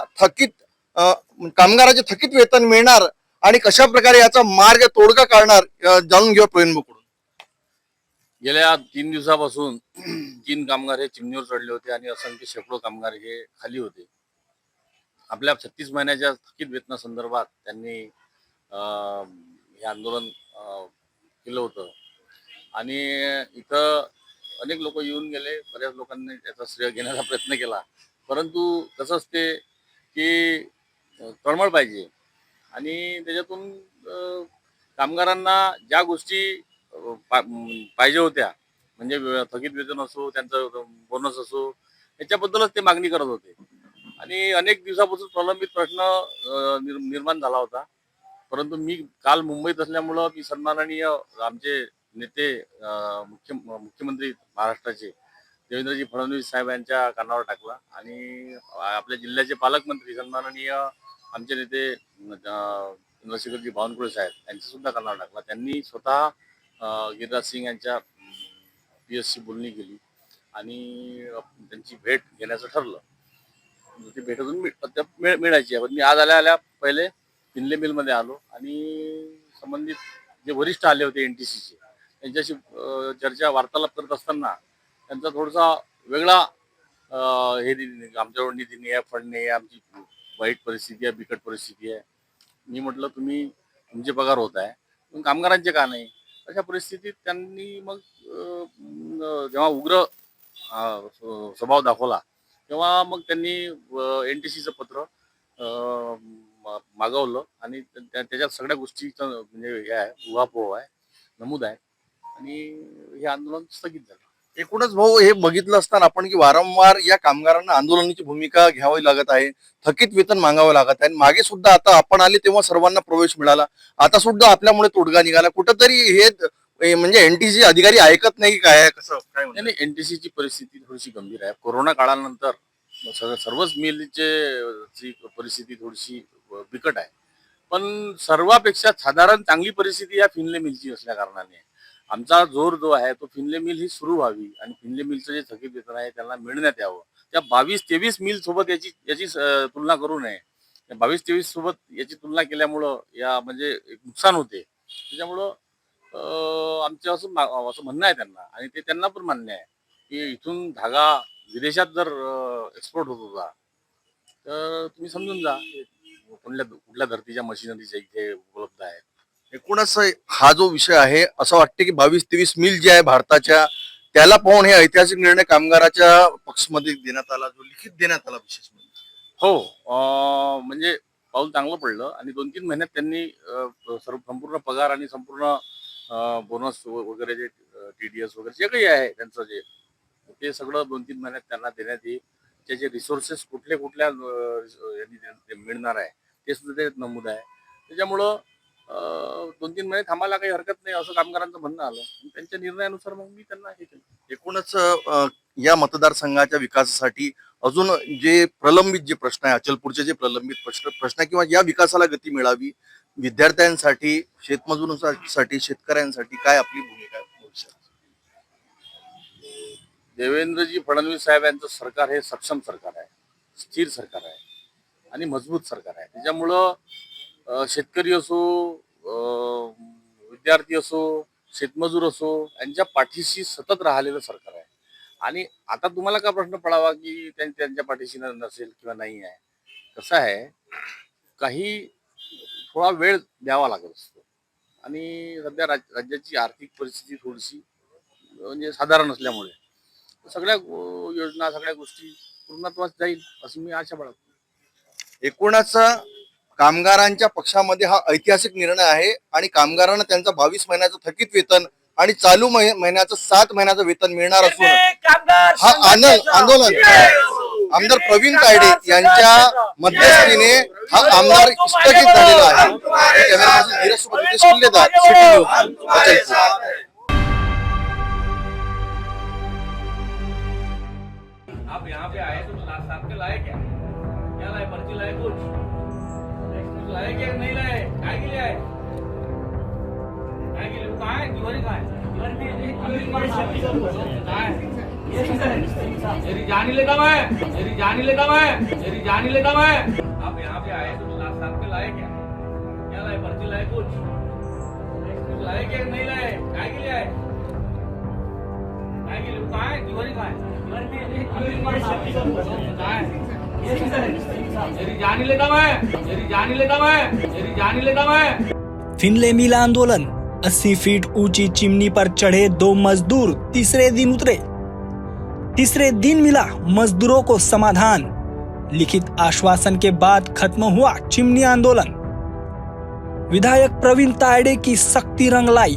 कामगाराचे थकीत वेतन मिळणार आणि कशा प्रकारे याचा मार्ग तोडगा काढणार जाणून घेऊ प्रवीणभाऊकडून. गेल्या 3 दिवसापासून 3 कामगार हे चिमणीवर चढले होते आणि असंख्य शेकडो कामगार हे खाली होते. आपल्या 36 महिन्याच्या थकीत वेतनासंदर्भात त्यांनी हे आंदोलन केलं होतं आणि इथं अनेक लोक येऊन गेले. बऱ्याच लोकांनी त्याचा श्रेय घेण्याचा प्रयत्न केला, परंतु कसं असते की तळमळ पाहिजे आणि त्याच्यातून कामगारांना ज्या गोष्टी पाहिजे होत्या, म्हणजे थकीत वेतन असो, त्यांचं बोनस असो, याच्याबद्दलच ते मागणी करत होते आणि अनेक दिवसापासून प्रलंबित प्रश्न निर्माण झाला होता. परंतु मी काल मुंबईत असल्यामुळं मी सन्माननीय आमचे नेते मुख्यमंत्री महाराष्ट्राचे देवेंद्रजी फडणवीस साहेब यांच्या कानावर टाकला आणि आपल्या जिल्ह्याचे पालकमंत्री सन्माननीय आमचे नेते चंद्रशेखरजी बावनकुळे साहेब यांच्या सुद्धा कानावर टाकला. त्यांनी स्वतः गिरिराज सिंग यांच्या PSशी बोलणी केली आणि त्यांची भेट घेण्याचं ठरलं. ती भेट अजून मिळायची आहे, पण मी आज आल्या पहिले फिनले मिलमध्ये आलो आणि संबंधित जे वरिष्ठ आले होते NTCचे त्यांच्याशी वार्तालाप करत असताना त्यांचा थोडासा वेगळा हे आमच्यावर निधी नाही आहे, फंड नाही आहे, आमची वाईट परिस्थिती आहे, बिकट परिस्थिती आहे. मी म्हटलं तुमचे पगार होत आहे, पण कामगारांचे का नाही? अशा परिस्थितीत त्यांनी मग जेव्हा उग्र स्वभाव दाखवला तेव्हा मग त्यांनी NTCचं पत्र मागवलं आणि त्याच्यात सगळ्या गोष्टीचं म्हणजे हे आहे, उहापोह आहे, नमूद आहे आणि हे आंदोलन स्थगित झालं. एकूणच भाऊ, हे बघितलं असताना आपण की वारंवार या कामगारांना आंदोलनाची भूमिका घ्यावी लागत आहे, थकीत वेतन मागावं लागत आहे. मागे सुद्धा आता आपण आले तेव्हा सर्वांना प्रवेश मिळाला, आता सुद्धा आपल्यामुळे तोडगा निघाला. कुठंतरी हे म्हणजे NTC अधिकारी ऐकत नाही काय, कसं काय? नाही, NTCची परिस्थिती थोडीशी गंभीर आहे. कोरोना काळानंतर सर्वच मिलची परिस्थिती थोडीशी बिकट आहे, पण सर्वापेक्षा साधारण चांगली परिस्थिती या फिनले मिलची असल्या कारणाने आमचा जोर जो आहे तो फिनले मिल ही सुरू व्हावी आणि फिनले मिलचं जे थकीत वेतन आहे त्यांना मिळण्यात यावं. त्या 22-23 मिल सोबत याची तुलना करू नये. 22-23 सोबत याची तुलना केल्यामुळं या म्हणजे एक नुकसान होते. त्याच्यामुळं आमचं असं म्हणणं आहे त्यांना आणि ते त्यांना पण मान्य आहे की इथून धागा विदेशात जर एक्सपोर्ट होत होता तर तुम्ही समजून जा कुठल्या धर्तीच्या मशिनरीच्या इथे उपलब्ध आहेत. एकूणच हा जो विषय आहे असं वाटतं की 22-23 मिल जे आहे भारताच्या, त्याला पाहून हे ऐतिहासिक निर्णय कामगाराच्या पक्षामध्ये देण्यात आला, जो लिखित देण्यात आला विशेष म्हणजे. हो, म्हणजे पाऊल चांगलं पडलं आणि 2-3 महिन्यात त्यांनी संपूर्ण पगार आणि संपूर्ण बोनस वगैरे जे TDS वगैरे जे काही आहे त्यांचं ते सगळं 2-3 महिन्यात त्यांना देण्यात येईल. त्याचे रिसोर्सेस कुठल्या मिळणार आहे ते सुद्धा ते नमूद आहे. त्याच्यामुळं 2-3 महिने थांबायला काही हरकत नाही असं कामगारांचं म्हणणं आलं. त्यांच्या निर्णयानुसार मग मी त्यांना हे केलं. एकूणच या मतदारसंघाच्या विकासासाठी अजून जे प्रलंबित जे प्रश्न आहे, अचलपूरचे जे प्रलंबित प्रश्न किंवा या विकासाला गती मिळावी, विद्यार्थ्यांसाठी, शेतमजुरांसाठी, शेतकऱ्यांसाठी काय आपली भूमिका आहे? देवेंद्रजी फडणवीस साहेब यांचं सरकार हे सक्षम सरकार आहे, स्थिर सरकार आहे आणि मजबूत सरकार आहे. त्याच्यामुळं शेतकरी असो, विद्यार्थी असो, शेतमजूर असो, यांच्या पाठीशी सतत राहिलेलं सरकार आहे. आणि आता तुम्हाला का प्रश्न पडावा की त्यांच्या पाठीशी नसेल किंवा नाही आहे? कसं आहे, काही थोडा वेळ द्यावा लागत असतो आणि सध्या राज्याची आर्थिक परिस्थिती थोडीशी म्हणजे साधारण असल्यामुळे सगळ्या योजना सगळ्या गोष्टी पूर्णत्वास जाईल असं मी आशा बाळगतो. एकूणच कामगारांच्या पक्षामध्ये हा ऐतिहासिक निर्णय आहे आणि कामगारांना त्यांचं 22 महिन्याचं थकीत वेतन आणि चालू महिन्याचं 7 महिन्याचं वेतन मिळणार असून हा आंदोलन आमदार प्रवीण तायडे यांच्या मध्यस्थीने हा आमदार स्थगित झालेला आहे. कॅमेरामॅन धीरज सोबत नितेश किल्लेदार, सिटी न्यूज, अचलपूर. आप यहाँ पे आए तो साथ में लाए क्या लाए? पर्ची लाए? कुछ लाए क्या नहीं लाए? काय के लिए आए? काय के लिए? कहाँ है? तिवारी कहाँ है? मेरी जान ही लेता मैं. आप यहाँ पे आए तो साथ में लाए क्या लाए? पर्ची लाए? कुछ लाए क्या नहीं लाए? काय के लिए आए? काय के लिए? कहाँ है? तिवारी कहाँ है? मेरी जान ही लेता मैं. फिनले मिल आंदोलन. 80 फीट ऊंची चिमनी पर चढ़े 2 मजदूर तीसरे दिन उतरे. तीसरे दिन मिला मजदूरों को समाधान. लिखित आश्वासन के बाद खत्म हुआ चिमनी आंदोलन. विधायक प्रवीण तायडे की सख्ती रंग लाई.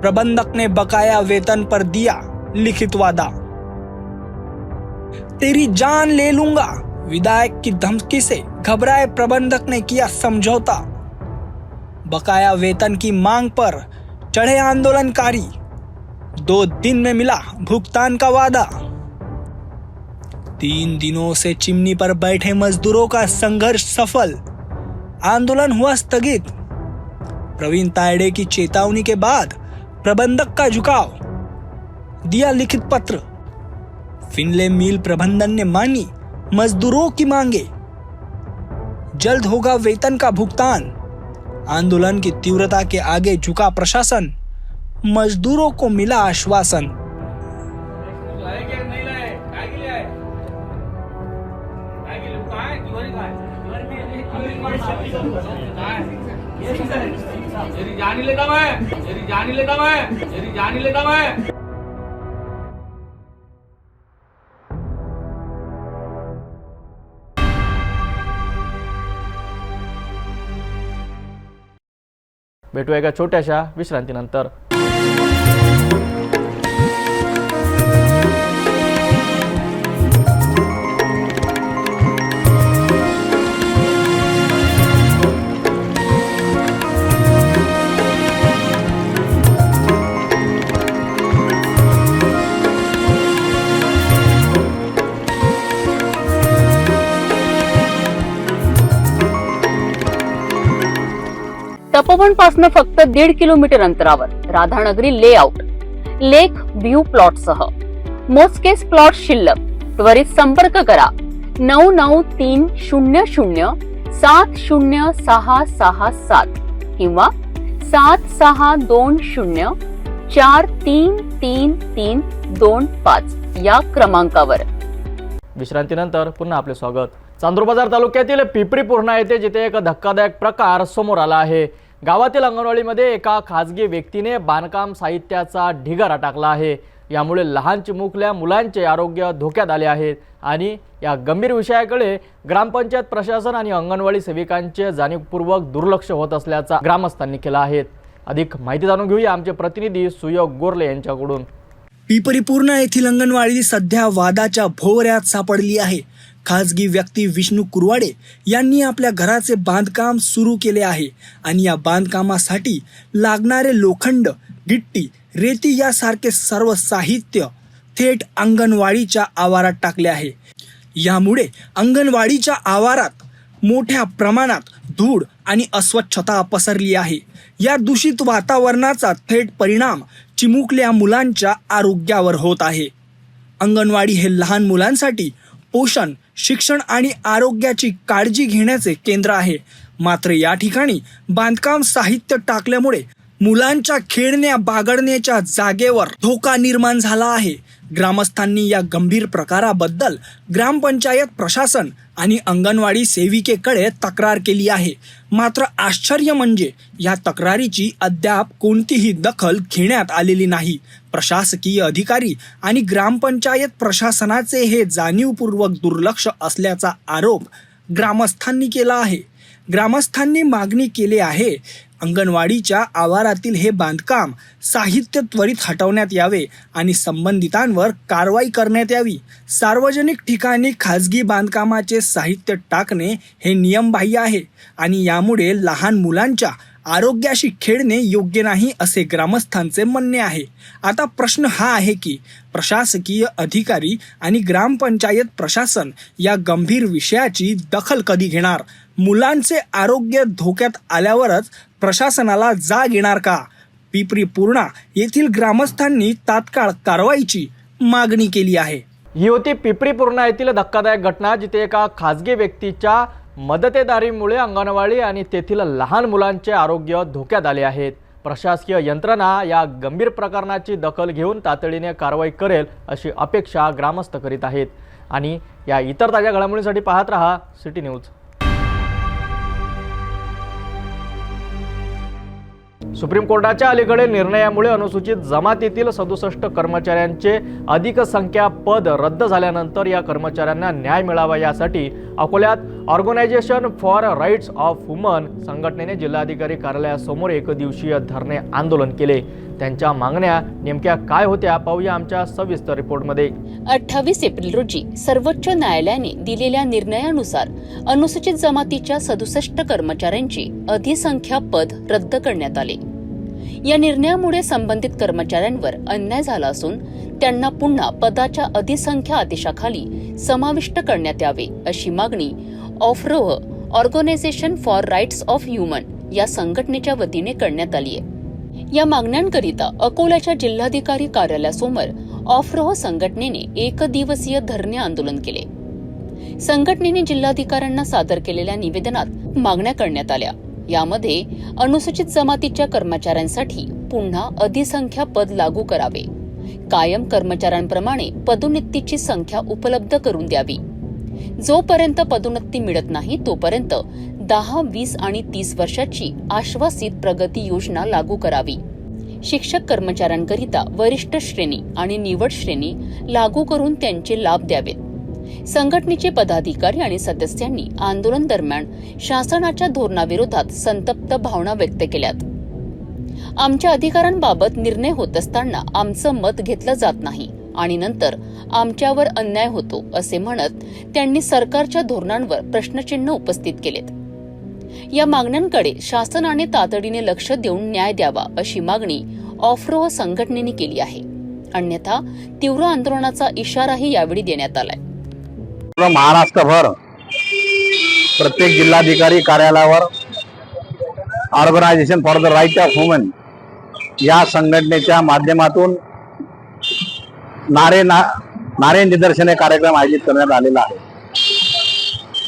प्रबंधक ने बकाया वेतन पर दिया लिखित वादा. तेरी जान ले लूंगा, विधायक की धमकी से घबराए प्रबंधक ने किया समझौता. बकाया वेतन की मांग पर चढ़े आंदोलनकारी. 2 दिन में मिला भुगतान का वादा. 3 दिनों से चिमनी पर बैठे मजदूरों का संघर्ष सफल. आंदोलन हुआ स्थगित. प्रवीण तायडे की चेतावनी के बाद प्रबंधक का झुकाव. दिया लिखित पत्र. फिनले मिल प्रबंधन ने मानी मजदूरों की मांगे. जल्द होगा वेतन का भुगतान. आंदोलन की तीव्रता के आगे झुका प्रशासन. मजदूरों को मिला आश्वासन. लाए क्या नहीं लाए? काय के लिए आए? काय के लिए? कहाँ है? तिवारी कहाँ है? मेरी जान ही लेता मैं. भेटूया एका छोट्याशा विश्रांतीनंतर. तपोवन पासून फक्त 1.5 किलोमीटर अंतरावर राधानगरी लेआउट लेक व्ह्यू प्लॉट सह मोजकेच प्लॉट शिल्लक. त्वरित संपर्क करा 9930706667 किंवा 7620433325 या क्रमांकावर. विश्रांतीनंतर पुन्हा आपले स्वागत. चांदूर बाजार तालुक्यातील पिपरी पूर्णा येथे जिथे एक धक्कादायक प्रकार समोर आला आहे. गावातील अंगणवाडीमध्ये एका खासगी व्यक्तीने बांधकाम साहित्याचा ढिगारा टाकला आहे. यामुळे लहान चिमुकल्या मुलांचे आरोग्य धोक्यात आले आहेत आणि या गंभीर विषयाकडे ग्रामपंचायत प्रशासन आणि अंगणवाडी सेविकांचे जाणीवपूर्वक दुर्लक्ष होत असल्याचा ग्रामस्थांनी केला आहे. अधिक माहिती जाणून घेऊया आमचे प्रतिनिधी सुयोग गोरले यांच्याकडून. पिपरी पूर्णा येथील अंगणवाडी सध्या वादाच्या भोवऱ्यात सापडली आहे. खासगी व्यक्ती विष्णू कुरवाडे यांनी आपल्या घराचे बांधकाम सुरू केले आहे आणि या बांधकामासाठी लागणारे लोखंड, गिट्टी, रेती यासारखे सर्व साहित्य थेट अंगणवाडीच्या आवारात टाकले आहे. यामुळे अंगणवाडीच्या आवारात मोठ्या प्रमाणात धूळ आणि अस्वच्छता पसरली आहे. या दूषित वातावरणाचा थेट परिणाम चिमुकल्या मुलांच्या आरोग्यावर होत आहे. अंगणवाडी हे लहान मुलांसाठी पोषण, शिक्षण आणि आरोग्याची काळजी घेण्याचे केंद्र आहे. मात्र या ठिकाणी बांधकाम साहित्य टाकल्यामुळे मुलांच्या खेळण्या बागडण्याच्या जागेवर धोका निर्माण झाला आहे. ग्रामस्थांनी या गंभीर प्रकाराबद्दल ग्रामपंचायत प्रशासन आणि अंगणवाडी सेविकेकडे तक्रार केली आहे. मात्र आश्चर्य म्हणजे या तक्रारीची अद्याप कोणतीही दखल घेण्यात आलेली नाही. प्रशासकीय अधिकारी आणि ग्रामपंचायत प्रशासनाचे हे जाणीवपूर्वक दुर्लक्ष असल्याचा आरोप ग्रामस्थांनी केला आहे. ग्रामस्थांनी मागणी केली आहे अंगणवाडीच्या आवारातील हे बांधकाम साहित्य त्वरित हटवण्यात यावे आणि संबंधितांवर कारवाई करण्यात यावी. सार्वजनिक ठिकाणी खाजगी बांधकामाचे साहित्य टाकणे हे नियमबाह्य आहे आणि यामुळे लहान मुलांच्या आरोग्याशी खेळणे योग्य नाही असे ग्रामस्थांचे म्हणणे आहे. आता प्रश्न हा आहे की प्रशासकीय अधिकारी आणि ग्रामपंचायत प्रशासन या गंभीर विषयाची दखल कधी घेणार? मुलांचे आरोग्य धोक्यात आल्यावरच प्रशासनाला जाग येणार का? पिपरी पूर्णा येथील ग्रामस्थांनी तात्काळ कारवाईची मागणी केली आहे. ही होती पिपरी पूर्णा येथील धक्कादायक घटना, जिथे एका खाजगी व्यक्तीच्या मदतेदारीमुळे अंगणवाडी आणि तेथील लहान मुलांचे आरोग्य धोक्यात आले आहेत. प्रशासकीय यंत्रणा या गंभीर प्रकरणाची दखल घेऊन तातडीने कारवाई करेल अशी अपेक्षा ग्रामस्थ करीत आहेत. आणि या इतर ताज्या घडामोडींसाठी पाहत रहा सिटी न्यूज. सुप्रीम कोर्टाच्या अलीकडील निर्णयामुळे अनुसूचित जमातीतील 67 कर्मचाऱ्यांचे अधिक संख्या पद रद्द झाल्यानंतर या कर्मचाऱ्यांना न्याय मिळावा यासाठी अकोल्यात organisation for rights of women संघटनेने जिल्हाधिकारी कार्यालयासमोर एकदिवसीय धरणे आंदोलन केले. त्यांच्या मागण्या नेमक्या काय होत्या पाहूया आमच्या सविस्तर रिपोर्टमध्ये. 28 एप्रिल रोजी सर्वोच्च न्यायालयाने दिलेल्या निर्णयानुसार अनुसूचित जमातीच्या 67 कर्मचाऱ्यांची अधिसंख्या पद रद्द करण्यात आले. या निर्णयामुळे संबंधित कर्मचाऱ्यांवर अन्याय झाला असून त्यांना पुन्हा पदाच्या अधिसंख्या आदेशाखाली समाविष्ट करण्यात यावे अशी मागणी OFROH organisation for rights of human या संघटनेच्या वतीने करण्यात आली आहे. या मागण्यांकरिता अकोल्याच्या जिल्हाधिकारी कार्यालयासमोर ऑफरोह संघटनेने एकदिवसीय धरणे आंदोलन केले. संघटनेने जिल्हाधिकाऱ्यांना सादर केलेल्या निवेदनात मागण्या करण्यात आल्या. यामध्ये अनुसूचित जमातीच्या कर्मचाऱ्यांसाठी पुन्हा अधिसंख्या पद लागू करावे, कायम कर्मचाऱ्यांप्रमाणे पदोन्नतीची संख्या उपलब्ध करून द्यावी, जोपर्यंत पदोन्नती मिळत नाही तोपर्यंत 10, 20 आणि 30 वर्षाची आश्वासित प्रगती योजना लागू करावी, शिक्षक कर्मचाऱ्यांकरिता वरिष्ठ श्रेणी आणि निवड श्रेणी लागू करून त्यांचे लाभ द्यावेत. संघटनेचे पदाधिकारी आणि सदस्यांनी आंदोलन दरम्यान शासनाच्या धोरणाविरोधात संतप्त भावना व्यक्त केल्यात. आमच्या अधिकारांबाबत निर्णय होत असताना आमचं मत घेतलं जात नाही आणि नंतर आमच्यावर अन्याय होतो असे म्हणत त्यांनी सरकारच्या धोरणांवर प्रश्नचिन्ह उपस्थित केलेत. या मागण्यांकडे शासनाने तातडीने लक्ष देऊन न्याय द्यावा अशी मागणी ऑफरोह संघटनेने केली आहे. अन्यथा तीव्र आंदोलनाचा इशाराही यावेळी देण्यात आलाय. महाराष्ट्रभर प्रत्येक जिल्हाधिकारी कार्यालयावर organisation for the right of women या संघटनेच्या माध्यमातून नारे निदर्शने कार्यक्रम आयोजित करण्यात आलेला आहे.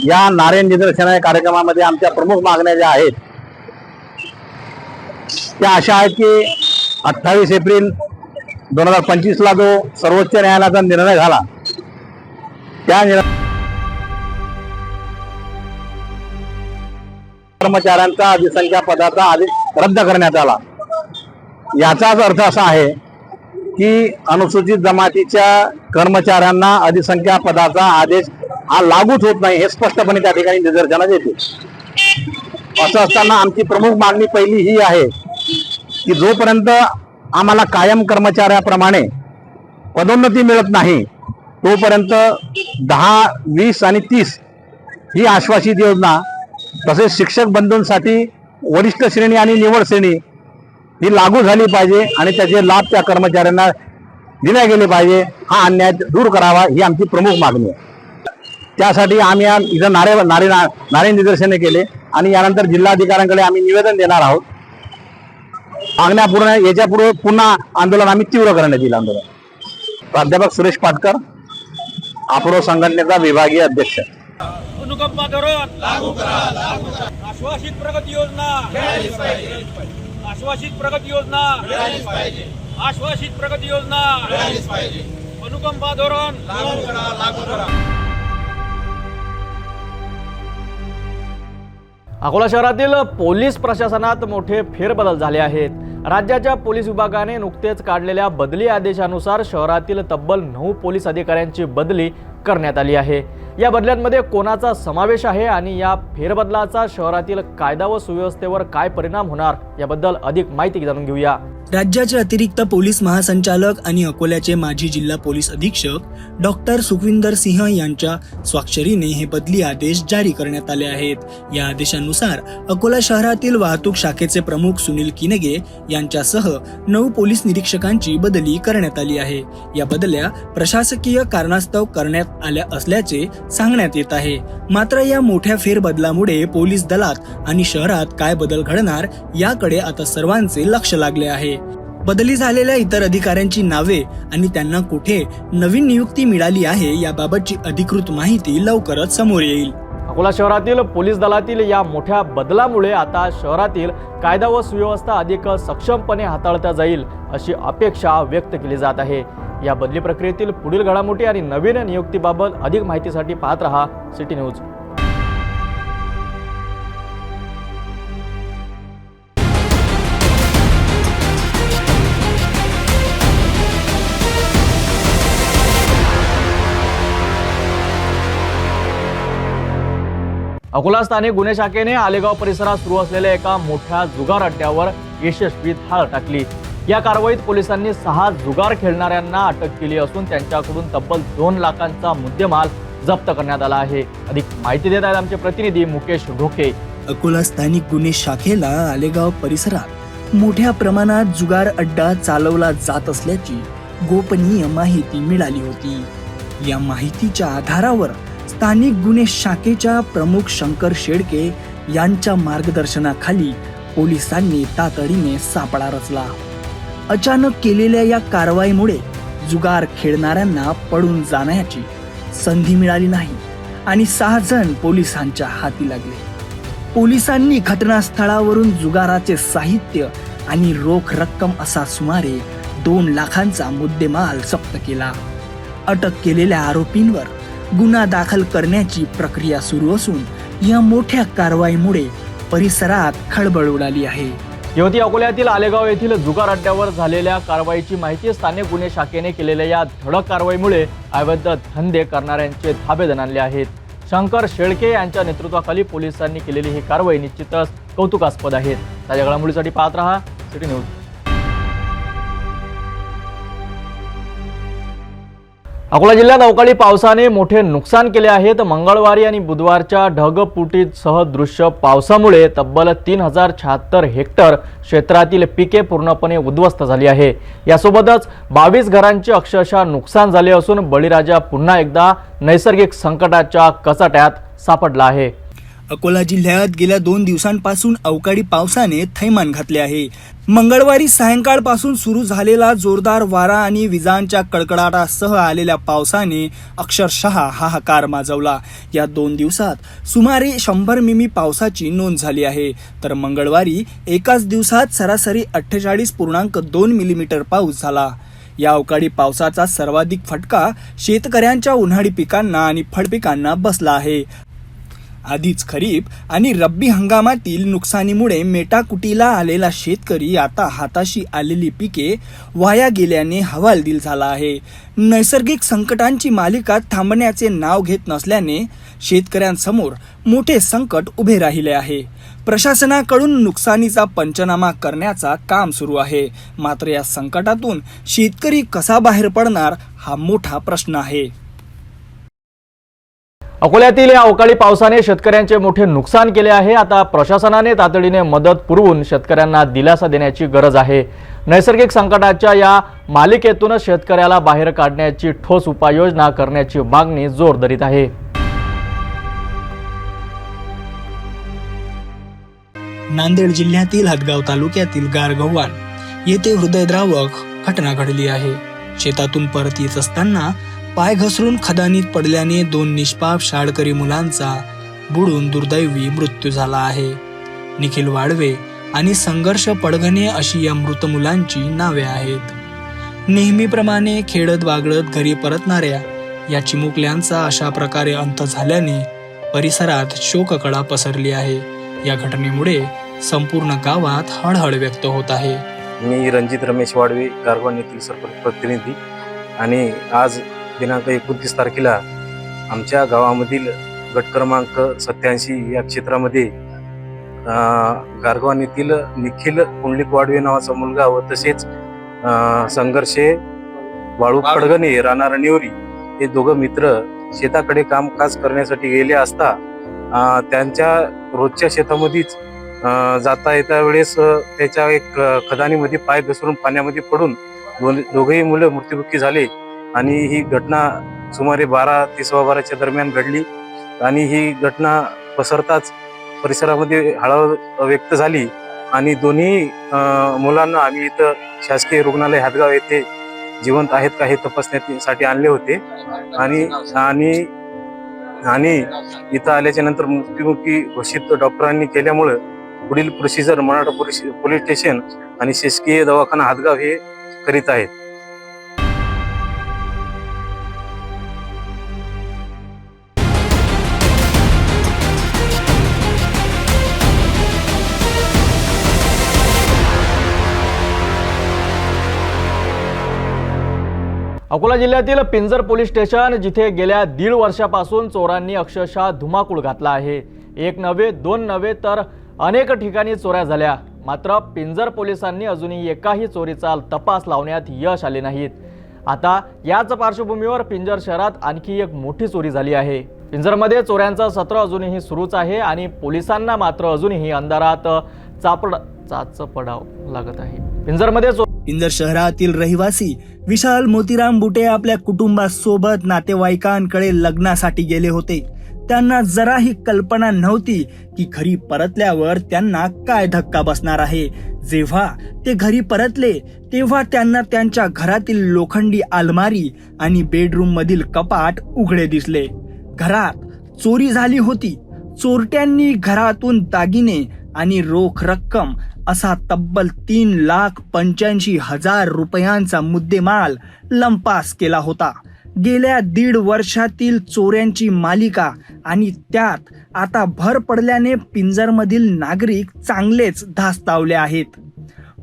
या नारे निदर्शने कार्यक्रमामध्ये आमच्या प्रमुख मागण्या ज्या आहेत त्या अशा आहेत की 28 एप्रिल 2025 ला जो सर्वोच्च न्यायालयाचा निर्णय झाला त्या कर्मचाऱ्यांचा अधिसंख्या पदाचा आदेश रद्द करण्यात आला. याचाच अर्थ असा आहे की अनुसूचित जमातीच्या कर्मचाऱ्यांना अधिसंख्या पदाचा आदेश हा लागूच होत नाही हे स्पष्टपणे त्या ठिकाणी निदर्शनास येते. असं असताना आमची प्रमुख मागणी पहिली ही आहे की जोपर्यंत आम्हाला कायम कर्मचाऱ्याप्रमाणे पदोन्नती मिळत नाही तोपर्यंत 10, 20 आणि 30 ही आश्वासित योजना, तसेच शिक्षक बंधूंसाठी वरिष्ठ श्रेणी आणि निवड श्रेणी ही लागू झाली पाहिजे आणि त्याचे लाभ त्या कर्मचाऱ्यांना दिले गेले पाहिजे. हा अन्याय दूर करावा ही आमची प्रमुख मागणी आहे. त्यासाठी आम्ही इथं नारे निदर्शने केले आणि यानंतर जिल्हाधिकाऱ्यांकडे आम्ही निवेदन देणार आहोत. मागण्या पूर्ण याच्या पुढे पुन्हा आंदोलन आम्ही तीव्र करण्यात येईल. आंदोलन. प्राध्यापक सुरेश पाटकर, ऑफरोह संघटनेचा विभागीय अध्यक्ष. अनुकंपा करून लागू करा. आश्वासित प्रगती योजना, आश्वासित प्रगती योजना, आश्वासित प्रगती योजना. अनुकंपा धोरण लागू करा. अकोला शहरातील पोलीस प्रशासनात मोठे फेरबदल झाले आहेत. राज्याच्या पोलीस विभागाने नुकतेच काढलेल्या बदली आदेशानुसार शहरातील तब्बल 9 पोलीस अधिकाऱ्यांची बदली करण्यात आली आहे. या बदल्यांमध्ये कोणाचा समावेश आहे आणि या फेरबदलाचा शहरातील कायदा व सुव्यवस्थेवर काय परिणाम होणार याबद्दल अधिक माहिती जाणून घेऊया. राज्याचे अतिरिक्त पोलीस महासंचालक आणि अकोल्याचे माजी जिल्हा पोलीस अधीक्षक डॉक्टर सुखविंदर सिंह यांच्या स्वाक्षरीने हे बदली आदेश जारी करण्यात आले आहेत. या आदेशानुसार अकोला शहरातील वाहतूक शाखेचे प्रमुख सुनील किनगे यांच्यासह 9 पोलीस निरीक्षकांची बदली करण्यात आली आहे. या बदल्या प्रशासकीय कारणास्तव करण्यात आल्या असल्याचे सांगण्यात येत आहे. मात्र या मोठ्या फेरबदलामुळे पोलीस दलात आणि शहरात काय बदल घडणार याकडे आता सर्वांचे लक्ष लागले आहे. बदली झालेल्या इतर अधिकाऱ्यांची नावे आणि त्यांना कुठे नवीन नियुक्ती मिळाली आहे याबाबतची अधिकृत माहिती लवकरच समोर येईल. अकोला शहरातील पोलीस दलातील या मोठ्या बदलामुळे आता शहरातील कायदा व सुव्यवस्था अधिक सक्षमपणे हाताळता जाईल अशी अपेक्षा व्यक्त केली जात आहे. या बदली प्रक्रियेतील पुढील घडामोडी आणि नवीन नियुक्तीबाबत अधिक माहितीसाठी पाहत रहा सिटी न्यूज. अकोला स्थानिक गुन्हे शाखेने आलेगाव परिसरात सुरू असलेल्या एका मोठ्या जुगार अड्ड्यावर यशस्वी धाड टाकली. या कारवाईत पोलिसांनी 6 जुगार खेळणाऱ्यांना अटक केली असून त्यांच्याकडून तब्बल 2 लाखांचा मुद्देमाल जप्त करण्यात आला आहे. अधिक माहिती देत आहेत आमचे प्रतिनिधी मुकेश ढोके. अकोला स्थानिक गुन्हे शाखेला आलेगाव परिसरात मोठ्या प्रमाणात जुगार अड्डा चालवला जात असल्याची गोपनीय माहिती मिळाली होती. या माहितीच्या आधारावर स्थानिक गुन्हे शाखेच्या प्रमुख शंकर शेडके यांच्या मार्गदर्शनाखाली पोलिसांनी तातडीने सापळा रचला. अचानक केलेल्या या कारवाईमुळे जुगार खेळणाऱ्यांना पडून जाण्याची संधी मिळाली नाही आणि 6 जण पोलिसांच्या हाती लागले. पोलिसांनी घटनास्थळावरून जुगाराचे साहित्य आणि रोख रक्कम असा सुमारे 2 लाखांचा मुद्देमाल जप्त केला. अटक केलेल्या आरोपींवर गुन्हा दाखल करण्याची प्रक्रिया सुरू असून या मोठ्या कारवाईमुळे परिसरात खळबळ उडाली आहे. यवती अकोल्यातील आलेगाव येथील जुगार अड्ड्यावर झालेल्या कारवाईची माहिती स्थानिक गुन्हे शाखेने केलेल्या या धडक कारवाईमुळे अवैध धंदे करणाऱ्यांचे धाबे दणाणले आहेत. शंकर शेळके यांच्या नेतृत्वाखाली पोलिसांनी केलेली ही कारवाई निश्चितच कौतुकास्पद आहे. ताज्या घडामोडीसाठी पाहत रहा सिटी न्यूज. अकोला जिल्ह्यात अवकाळी पावसाने मोठे नुकसान केले आहे. मंगळवारी आणि बुधवारच्या ढगफुटीसह दृश्य पावसामुळे तब्बल 3076 हेक्टर क्षेत्रातील पिके पूर्णपणे उद्ध्वस्त झाली आहे. यासोबतच 22 घरांचे अक्षरशः नुकसान झाले असून बळीराजा पुन्हा एकदा नैसर्गिक संकटाच्या कचाट्यात सापडला आहे. अकोला जिल्ह्यात गेल्या 2 दिवसांपासून अवकाळी पावसाने थैमान घातले आहे. मंगळवारी सायंकाळपासून सुरू झालेला जोरदार वारा आणि विजांच्या कडकडाटासह आलेल्या पावसाने अक्षरशः हाहाकार माजवला. या 2 दिवसात सुमारे 100 मिमी पावसाची नोंद झाली आहे. तर मंगळवारी एकाच दिवसात सरासरी 48.2 मिलीमीटर पाऊस झाला. या अवकाळी पावसाचा सर्वाधिक फटका शेतकऱ्यांच्या उन्हाळी पिकांना आणि फळपिकांना बसला आहे. आधीच खरीप आणि रब्बी हंगामातील नुकसानीमुळे मेटाकुटीला आलेला शेतकरी आता हाताशी आलेली पिके वाया गेल्याने हवालदिल झाला आहे. नैसर्गिक संकटांची मालिका थांबण्याचे नाव घेत नसल्याने शेतकऱ्यांसमोर मोठे संकट उभे राहिले आहे. प्रशासनाकडून नुकसानीचा पंचनामा करण्याचा काम सुरू आहे. मात्र या संकटातून शेतकरी कसा बाहेर पडणार हा मोठा प्रश्न आहे. अकोल्यातील या अवकाळी पावसाने शेतकऱ्यांचे मोठे नुकसान केले आहे. आता प्रशासनाने तातडीने मदत पुरवून शेतकऱ्यांना दिलासा देण्याची गरज आहे. नैसर्गिक संकटाच्या या मालिकेतून शेतकऱ्याला बाहेर काढण्याची ठोस उपाययोजना करण्याची मागणी जोर धरीत आहे. नांदेड जिल्ह्यातील हदगाव तालुक्यातील गारगव्हाण येथे हृदयद्रावक घटना घडली आहे. शेतातून परत येत असताना पाय घसरून खदानीत पडल्याने 2 निष्पाप शाळकरी मुलांचा बुडून दुर्दैवी मृत्यू झाला आहे. निखिल वाडवे आणि संघर्ष पडघणे अशी या मृत मुलांची नावे आहेत. नेहमीप्रमाणे खेळत वागळत घरी परतणाऱ्या या चिमुकल्यांचा अशा प्रकारे अंत झाल्याने परिसरात शोककळा पसरली आहे. या घटनेमुळे संपूर्ण गावात हळहळ व्यक्त होत आहे. मी रणजित रमेश वाडवे, गारगोन येथील सरपंच प्रतिनिधी. आणि आज दिनांक 29 तारखेला आमच्या गावामधील गट क्रमांक 87 या क्षेत्रामध्ये गारगोन येथील निखिल कुंडलिक वाडवे नावाचा मुलगा व तसेच संघर्षे बाळू खडगणे राणा रणिवरी हे दोघं मित्र शेताकडे कामकाज करण्यासाठी गेले असता त्यांच्या रोजच्या शेतामध्येच जाता येता वेळेस त्याच्या एक खदानीमध्ये पाय घसरून पाण्यामध्ये पडून दोघेही मुलं मृत्युमुखी झाले. आणि ही घटना सुमारे 12 ते 12:15 दरम्यान घडली. आणि ही घटना पसरताच परिसरामध्ये हळहळ व्यक्त झाली. आणि दोन्ही मुलांना आम्ही इथं शासकीय रुग्णालय हातगाव येथे जिवंत आहेत का हे तपासण्यासाठी आणले होते. आणि इथं आल्याच्या नंतर मृत्युमुखी घोषित डॉक्टरांनी केल्यामुळं पुढील प्रोसिजर मराठा पोलीस स्टेशन आणि शासकीय दवाखाना हातगाव हे करीत आहेत. अकोला जिल्ह्यातील पिंजर पोलीस स्टेशन जिथे गेल्या 1.5 वर्षापासून चोरांनी अक्षरशः धुमाकूळ घातला आहे. एक नव्हे, दोन नव्हे तर अनेक ठिकाणी चोऱ्या झाल्या. मात्र पिंजर पोलिसांनी अजूनही एकाही चोरीचा तपास लावण्यात यश आले नाहीत. आता याच पार्श्वभूमीवर पिंजर शहरात आणखी एक मोठी चोरी झाली आहे. पिंजरमध्ये चोऱ्यांचं सत्र अजूनही सुरूच आहे आणि पोलिसांना मात्र अजूनही अंधारात चाचपडावं लागत आहे. पिंजर शहरातील रहिवासी विशाल मोतीराम बुटे आपल्या कुटुंबासोबत नातेवाईकांकडे लग्नासाठी गेले होते. त्यांना जराही कल्पना नव्हती की घरी परतल्यावर त्यांना काय धक्का बसणार आहे. जेव्हा ते घरी परतले तेव्हा त्यांना त्यांच्या घरातील लोखंडी अलमारी आणि बेडरूम मधील कपाट उघडे दिसले. घरात चोरी झाली होती. चोरट्यांनी घरातून दागिने आणि रोख रक्कम असा तब्बल 3,85,000 रुपयांचा मुद्देमाल लंपास केला होता. गेल्या 1.5 वर्षातील चोऱ्यांची मालिका आणि त्यात आता भर पडल्याने पिंजरमधील नागरिक चांगलेच धास्तावले आहेत.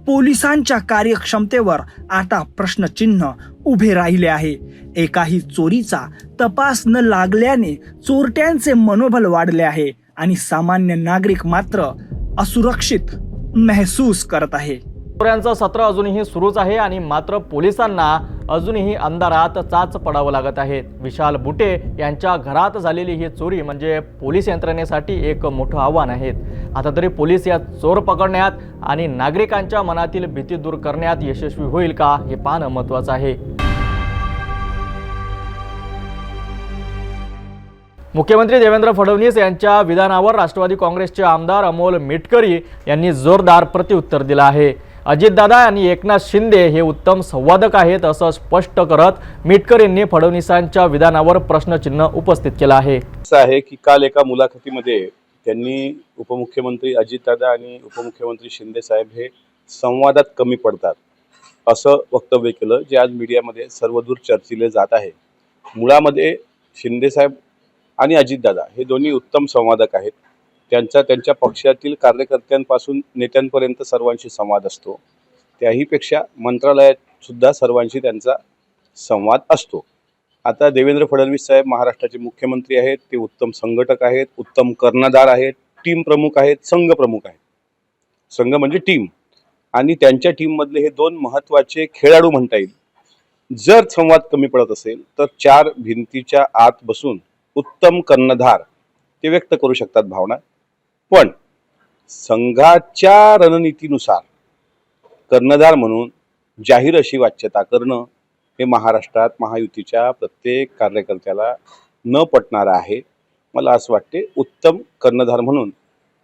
पोलिसांच्या कार्यक्षमतेवर आता प्रश्नचिन्ह उभे राहिले आहे. एकाही चोरीचा तपास न लागल्याने चोरट्यांचे मनोबल वाढले आहे आणि सामान्य नागरिक मात्र असुरक्षित महसूस करत आहे. चोऱ्यांचं सत्र अजूनही सुरूच आहे आणि मात्र पोलिसांना अजूनही अंधारात चाच पडावं लागत आहे. विशाल बुटे यांच्या घरात झालेली ही चोरी म्हणजे पोलीस यंत्रणेसाठी एक मोठं आव्हान आहे. आता तरी पोलीस या चोर पकडण्यात आणि नागरिकांच्या मनातील भीती दूर करण्यात यशस्वी होईल का हे पाहणं महत्त्वाचं आहे. मुख्यमंत्री देवेंद्र फडणवीस यांच्या विधानावर राष्ट्रवादी काँग्रेसचे आमदार अमोल मिटकरी यांनी जोरदार प्रत्युत्तर दिलं आहे. अजितदादा आणि एकनाथ शिंदे हे उत्तम संवादक आहेत असं स्पष्ट करत मिटकरींनी फडणवीसांच्या विधानावर प्रश्नचिन्ह उपस्थित केलं आहे. असं आहे की काल एका मुलाखतीमध्ये त्यांनी उपमुख्यमंत्री अजितदादा आणि उपमुख्यमंत्री शिंदे साहेब हे संवादात कमी पडतात असं वक्तव्य केलं, जे आज मीडियामध्ये सर्वदूर चर्चिले जात आहे. मुळामध्ये शिंदे साहेब आणि अजितदादा हे दोन्ही उत्तम संवादक आहेत. त्यांच्या पक्षातील कार्यकर्त्यांपासून नेत्यांपर्यंत सर्वांशी संवाद असतो. त्याहीपेक्षा मंत्रालयात सुद्धा सर्वांशी त्यांचा संवाद असतो. आता देवेंद्र फडणवीस साहेब महाराष्ट्राचे मुख्यमंत्री आहेत. ते उत्तम संघटक आहेत, उत्तम कर्णधार आहेत, टीम प्रमुख आहेत, संघ प्रमुख आहेत. संघ म्हणजे टीम, आणि त्यांच्या टीममधले हे 2 महत्त्वाचे खेळाडू म्हणता येईल. जर संवाद कमी पडत असेल तर 4 भिंतीच्या आत बसून उत्तम कर्णधार ते व्यक्त करू शकतात भावना. पण संघाच्या रणनीतीनुसार कर्णधार म्हणून जाहीर अशी वाच्यता करणं हे महाराष्ट्रात महायुतीच्या प्रत्येक कार्यकर्त्याला न पटणार आहे. मला असं वाटते उत्तम कर्णधार म्हणून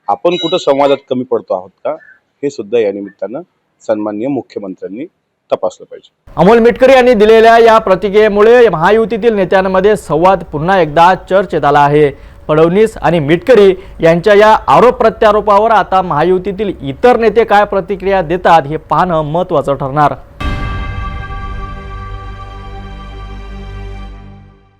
आपण कुठं संवादात कमी पडतो आहोत का हे सुद्धा या निमित्तानं सन्माननीय मुख्यमंत्र्यांनी तपासलं पाहिजे. अमोल मिटकरी यांनी दिलेल्या या प्रतिक्रियेमुळे महायुतीतील नेत्यांमध्ये संवाद पुन्हा एकदा चर्चेत आला आहे. फडणवीस आणि मिटकरी यांच्या या आरोप प्रत्यारोपावर आता महायुतीतील इतर नेते काय प्रतिक्रिया देतात हे पाहणं महत्त्वाचं ठरणार.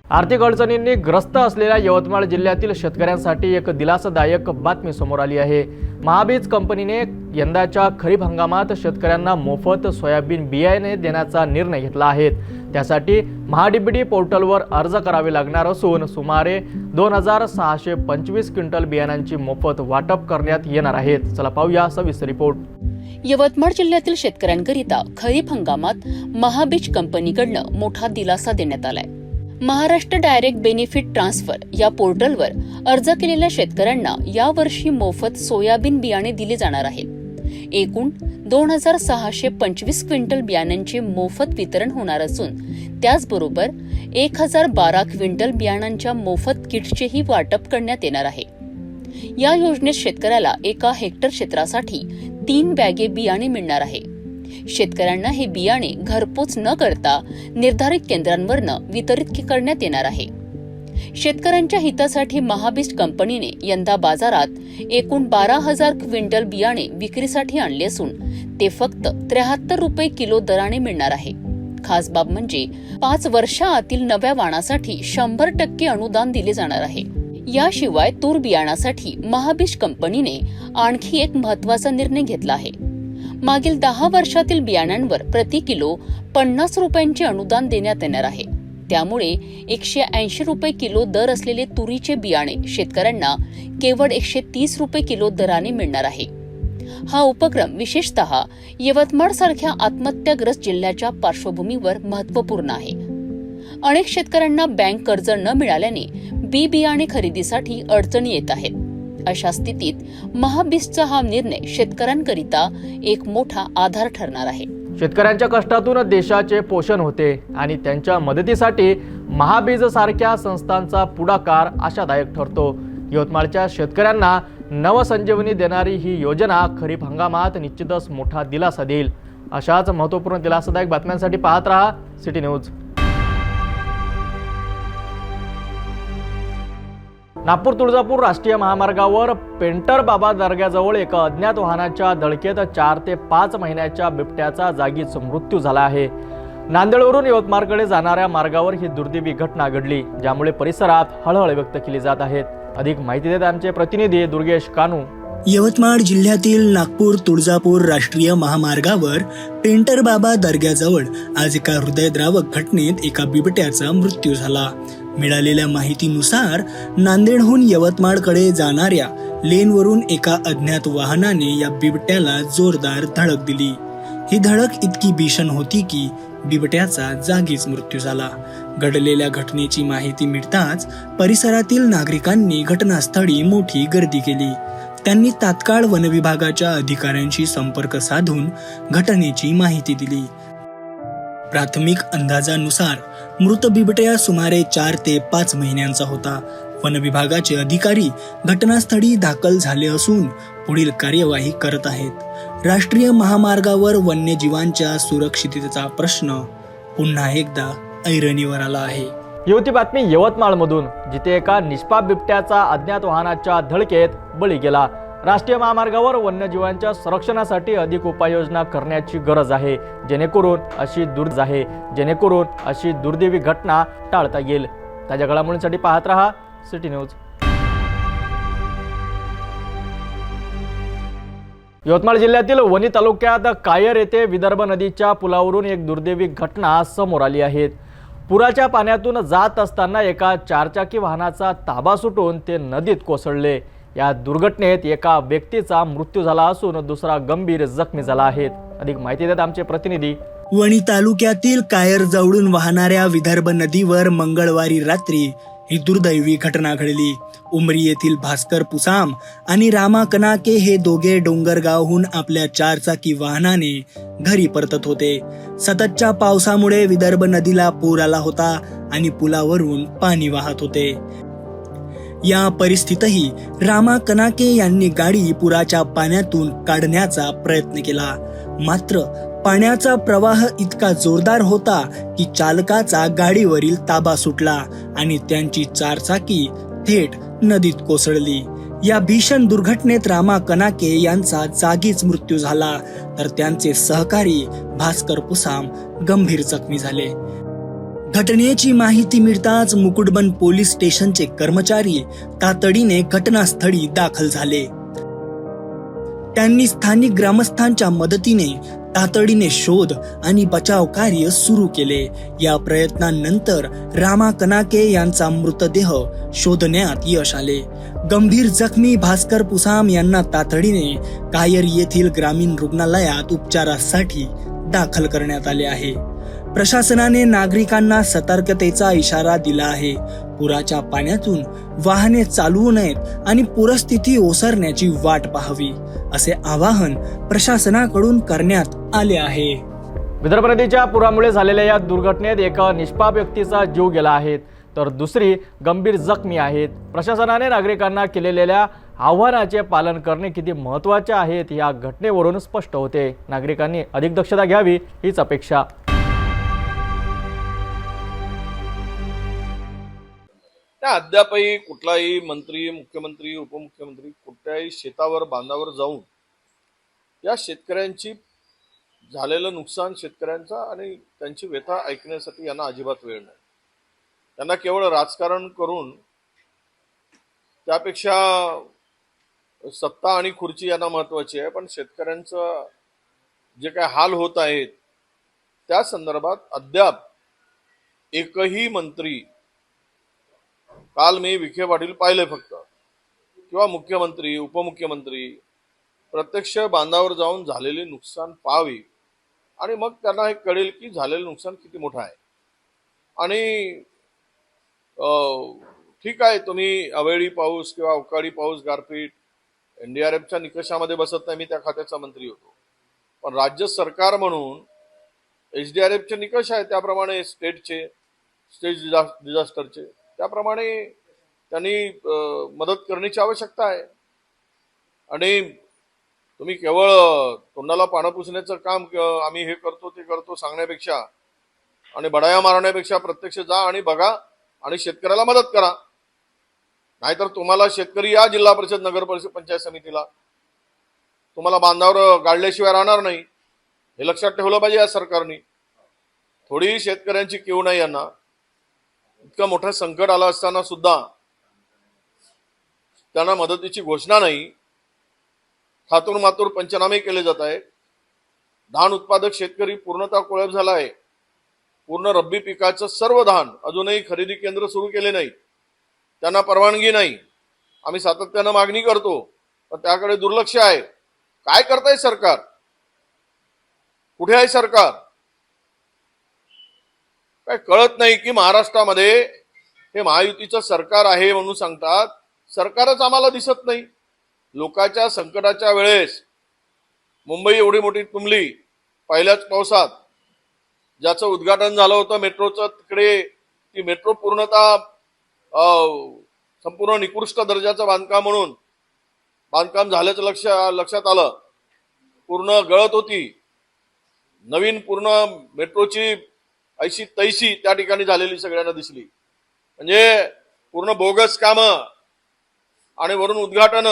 आर्थिक अडचणींनी ग्रस्त असलेल्या यवतमाळ जिल्ह्यातील शेतकऱ्यांसाठी एक दिलासादायक बातमी समोर आली आहे. महाबीज कंपनीने यंदाच्या खरीप हंगामात शेतकऱ्यांना मोफत सोयाबीन बियाणे देण्याचा निर्णय घेतला आहे. त्यासाठी महाडीबीटी पोर्टलवर अर्ज करावे लागणार असून सुमारे 2625 क्विंटल बियाणांची मोफत वाटप करण्यात येणार आहेत. चला पाहूया सविस्तर रिपोर्ट. यवतमाळ जिल्ह्यातील शेतकऱ्यांकरिता खरीप हंगामात महाबीज कंपनीकडनं मोठा दिलासा देण्यात आलाय. महाराष्ट्र डायरेक्ट बेनिफिट ट्रान्सफर या पोर्टलवर अर्ज केलेल्या शेतकऱ्यांना यावर्षी मोफत सोयाबीन बियाणे दिले जाणार आहेत. एकूण 2625 क्विंटल बियाण्यांचे मोफत वितरण होणार असून त्याचबरोबर 1012 क्विंटल बियाणांच्या मोफत किट्सचेही वाटप करण्यात येणार आहे. या योजनेत शेतकऱ्याला एका हेक्टर क्षेत्रासाठी 3 बॅगे बियाणे मिळणार आहे. शेतकऱ्यांना हे बियाणे घरपोच न करता निर्धारित केंद्रांवरनं वितरित करण्यात येणार आहे. शेतकऱ्यांच्या हितासाठी महाबीज कंपनीने यंदा बाजारात एकूण 12,000 क्विंटल बियाणे विक्रीसाठी आणले असून ते फक्त 73 रुपये किलो दराने मिळणार आहे. खास बाब म्हणजे 5 वर्षाआतील नव्या वाणासाठी 100% अनुदान दिले जाणार आहे. याशिवाय तूर बियाणासाठी महाबीज कंपनीने आणखी एक महत्त्वाचा निर्णय घेतला आहे. मागील 10 वर्षातील बियाण्यांवर प्रति किलो 50 रुपयांचे अनुदान देण्यात येणार आहे. त्यामुळे 180 रुपये किलो दर असलेले तुरीचे बियाणे शेतकऱ्यांना केवळ 130 रुपये किलो दराने मिळणार आहे. हा उपक्रम विशेषतः यवतमाळ सारख्या आत्महत्याग्रस्त जिल्ह्याच्या पार्श्वभूमीवर महत्त्वपूर्ण आहे. अनेक शेतकऱ्यांना बँक कर्ज न मिळाल्याने बी बियाणे खरेदीसाठी अडचणी येत आहेत. अशा स्थितीत महाबीजचा हा निर्णय शेतकऱ्यांकरिता एक मोठा आधार ठरणार आहे. शेतकऱ्यांच्या कष्टातून देशाचे पोषण होते आणि त्यांच्या मदतीसाठी महाबीज सारख्या संस्थांचा पुढाकार आशादायक ठरतो. यवतमाळच्या शेतकऱ्यांना नवसंजीवनी देणारी ही योजना खरीप हंगामात निश्चितच मोठा दिलासा देईल. अशाच महत्त्वपूर्ण दिलासादायक बातम्यांसाठी पाहत रहा सिटी न्यूज. नागपूर तुळजापूर राष्ट्रीय महामार्गावर पेंटर बाबा दर्ग्याजवळ एका अज्ञात वाहनाच्या धडकेत 4 ते 5 महिन्याच्या बिबट्याचा जागीच मृत्यू झाला आहे. नांदेडवरून यवतमाळकडे जाणाऱ्या मार्गावर ही दुर्दैवी घटना घडली, ज्यामुळे परिसरात हळहळ व्यक्त केली जात आहेत. अधिक माहिती देत आमचे प्रतिनिधी दुर्गेश कानू. यवतमाळ जिल्ह्यातील नागपूर तुळजापूर राष्ट्रीय महामार्गावर पेंटर बाबा दर्ग्याजवळ आज एका हृदयद्रावक घटनेत एका बिबट्याचा मृत्यू झाला. मिळालेल्या माहितीनुसार नांदेडहून यवतमाळकडे जाणाऱ्या लेनवरून एका अज्ञात वाहनाने या बिबट्याला जोरदार धडक दिली. ही धडक इतकी भीषण होती की बिबट्याचा जागीच मृत्यू झाला. घडलेल्या घटनेची माहिती मिळताच परिसरातील नागरिकांनी घटनास्थळी मोठी गर्दी केली. त्यांनी तात्काळ वनविभागाच्या अधिकाऱ्यांशी संपर्क साधून घटनेची माहिती दिली. प्राथमिक अंदाजानुसार मृत बिबट्या सुमारे 4 ते 5 महिन्यांचा होता. वनविभागाचे अधिकारी घटनास्थळी दाखल झाले असून पुढील कार्यवाही करत आहेत. राष्ट्रीय महामार्गावर वन्यजीवांच्या सुरक्षिततेचा प्रश्न पुन्हा एकदा ऐरणीवर आला आहे. ही बातमी यवतमाळमधून, जिथे एका निष्पाप बिबट्याचा अज्ञात वाहनाच्या धडकेत बळी गेला. राष्ट्रीय महामार्गावर वन्यजीवांच्या संरक्षणासाठी अधिक उपाययोजना करण्याची गरज आहे, जेणेकरून अशी दुर्दैवी घटना टाळता येईल. ताज्या घडामोडींसाठी पाहत रहा सिटी न्यूज. यवतमाळ जिल्ह्यातील वणी तालुक्यात कायर येथे विदर्भ नदीच्या पुलावरून एक दुर्दैवी घटना समोर आली आहे. पुराच्या पाण्यातून जात असताना एका 4चाकी वाहनाचा ताबा सुटून ते नदीत कोसळले. या दुर्घटनेत एका व्यक्तीचा मृत्यू झाला असून दुसरा गंभीर जखमी झाला आहे. अधिक माहिती देत आमचे प्रतिनिधी. वणी तालुक्यातील कायर जवळून वाहणाऱ्या विदर्भ नदीवर मंगळवारी रात्री ही दुर्दैवी घटना घडली. उमरी येथील भास्कर पुसाम आणि रामा कनाके हे दोघे डोंगरगावहून आपल्या 4चाकी वाहनाने घरी परतत होते. सततच्या पावसामुळे विदर्भ नदीला पूर आला होता आणि पुलावरून पाणी वाहत होते. या परिस्थितीतही रामा कनाके यांनी गाडी पुराच्या पाण्यातून काढण्याचा प्रयत्न केला. मात्र पाण्याचा प्रवाह इतका जोरदार होता की चालकाचा गाडीवरील ताबा सुटला आणि त्यांची 4चाकी थेट नदीत कोसळली. या भीषण दुर्घटनेत रामा कनाके यांचा जागीच मृत्यू झाला, तर त्यांचे सहकारी भास्कर पुसाम गंभीर जखमी झाले. घटनेची माहिती मिळताच मुकुटबन पोलीस स्टेशनचे कर्मचारी तातडीने घटनास्थळी दाखल झाले. त्यांनी स्थानिक ग्रामस्थांच्या मदतीने तातडीने शोध आणि बचाव कार्य सुरू केले. या प्रयत्नांनंतर रामा कनाके यांचा मृतदेह शोधण्यात यश आले. गंभीर जखमी भास्कर पुसाम यांना तातडीने कायर येथील ग्रामीण रुग्णालयात उपचारासाठी दाखल करण्यात आले आहे. प्रशासनाने नागरिकांना सतर्कतेचा इशारा दिला आहे. पुराच्या पाण्यातून वाहने चालवू नयेत आणि पूरस्थिती ओसरण्याची वाट पाहावी असे आवाहन प्रशासनाकडून करण्यात आले आहे. विदर्भ नदीच्या पुरामुळे झालेल्या या दुर्घटनेत एका निष्पाप व्यक्तीचा जीव गेला आहे तर दुसरी गंभीर जखमी आहेत. प्रशासनाने नागरिकांना केलेल्या आव्हानाचे पालन करणे किती महत्त्वाचे आहेत या घटनेवरून स्पष्ट होते. नागरिकांनी अधिक दक्षता घ्यावी हीच अपेक्षा. अद्यापही कुठलाही मंत्री, मुख्यमंत्री, उपमुख्यमंत्री कुठल्याही शेतावर, बांधावर जाऊन या शेतकऱ्यांची झालेलं नुकसान, शेतकऱ्यांचा आणि त्यांची व्यथा ऐकण्यासाठी यांना अजिबात वेळ नाही. त्यांना केवळ राजकारण करून त्यापेक्षा सत्ता आणि खुर्ची यांना महत्वाची आहे, पण शेतकऱ्यांचं जे काय हाल होत आहेत त्या संदर्भात अद्याप एकही मंत्री, काल मी विखे पाटील पाहिले फक्त, किंवा मुख्यमंत्री, उपमुख्यमंत्री प्रत्यक्ष बांधावर जाऊन झालेले नुकसान पाहावे आणि मग त्यांना हे कळेल की झालेलं नुकसान किती मोठं आहे. आणि ठीक आहे, तुम्ही अवेळी पाऊस किंवा अवकाळी पाऊस, गारपीट NDRFच्या निकषामध्ये बसत नाही, मी त्या खात्याचा मंत्री होतो, पण राज्य सरकार म्हणून SDRFचे निकष आहे त्याप्रमाणे स्टेट डिझास्टरचे त्याप्रमाणे त्यांनी मदत करण्याची आवश्यकता आहे. आणि तुम्ही केवळ तोंडाला पानं पुसण्याचं काम आम्ही हे करतो ते करतो सांगण्यापेक्षा आणि बडाया मारण्यापेक्षा प्रत्यक्ष जा आणि बघा आणि शेतकऱ्याला मदत करा. नाहीतर तुम्हाला शेतकरी या जिल्हा परिषद, नगर परिषद, पंचायत समितीला तुम्हाला बांधावर गाडल्याशिवाय राहणार नाही. हे लक्षात ठेवलं पाहिजे या सरकारने. थोडी शेतकऱ्यांची कीव नाही यांना. इतकं मोठं संकट आलं असताना सुद्धा त्यांना मदतीची घोषणा नाही. थातूर मातूर पंचनामे केले जात आहेत. धान उत्पादक शेतकरी पूर्णतः कोळप झाला आहे. पूर्ण रब्बी पिकाचं सर्व धान अजूनही खरेदी केंद्र सुरू केले नाही, त्यांना परवानगी नाही. आम्ही सातत्यानं मागणी करतो पण त्याकडे दुर्लक्ष आहे. काय करताय सरकार? कुठे आहे सरकार? काय कळत नाही की महाराष्ट्रामध्ये हे महायुतीचं सरकार आहे म्हणून सांगतात, सरकारच आम्हाला दिसत नाही. लोकांच्या संकटाच्या वेळेस मुंबई एवढी मोठी तुंबली पहिल्याच पावसात, ज्याचं उद्घाटन झालं होतं मेट्रोचं, तिकडे ती मेट्रो पूर्णतः संपूर्ण निकृष्ट दर्जाचं बांधकाम म्हणून बांधकाम झाल्याचं लक्षात आलं. पूर्ण गळत होती. नवीन पूर्ण मेट्रोची ऐशी तैशी त्या ठिकाणी झालेली सगळ्यांना दिसली. म्हणजे पूर्ण बोगस कामं आणि वरून उद्घाटन,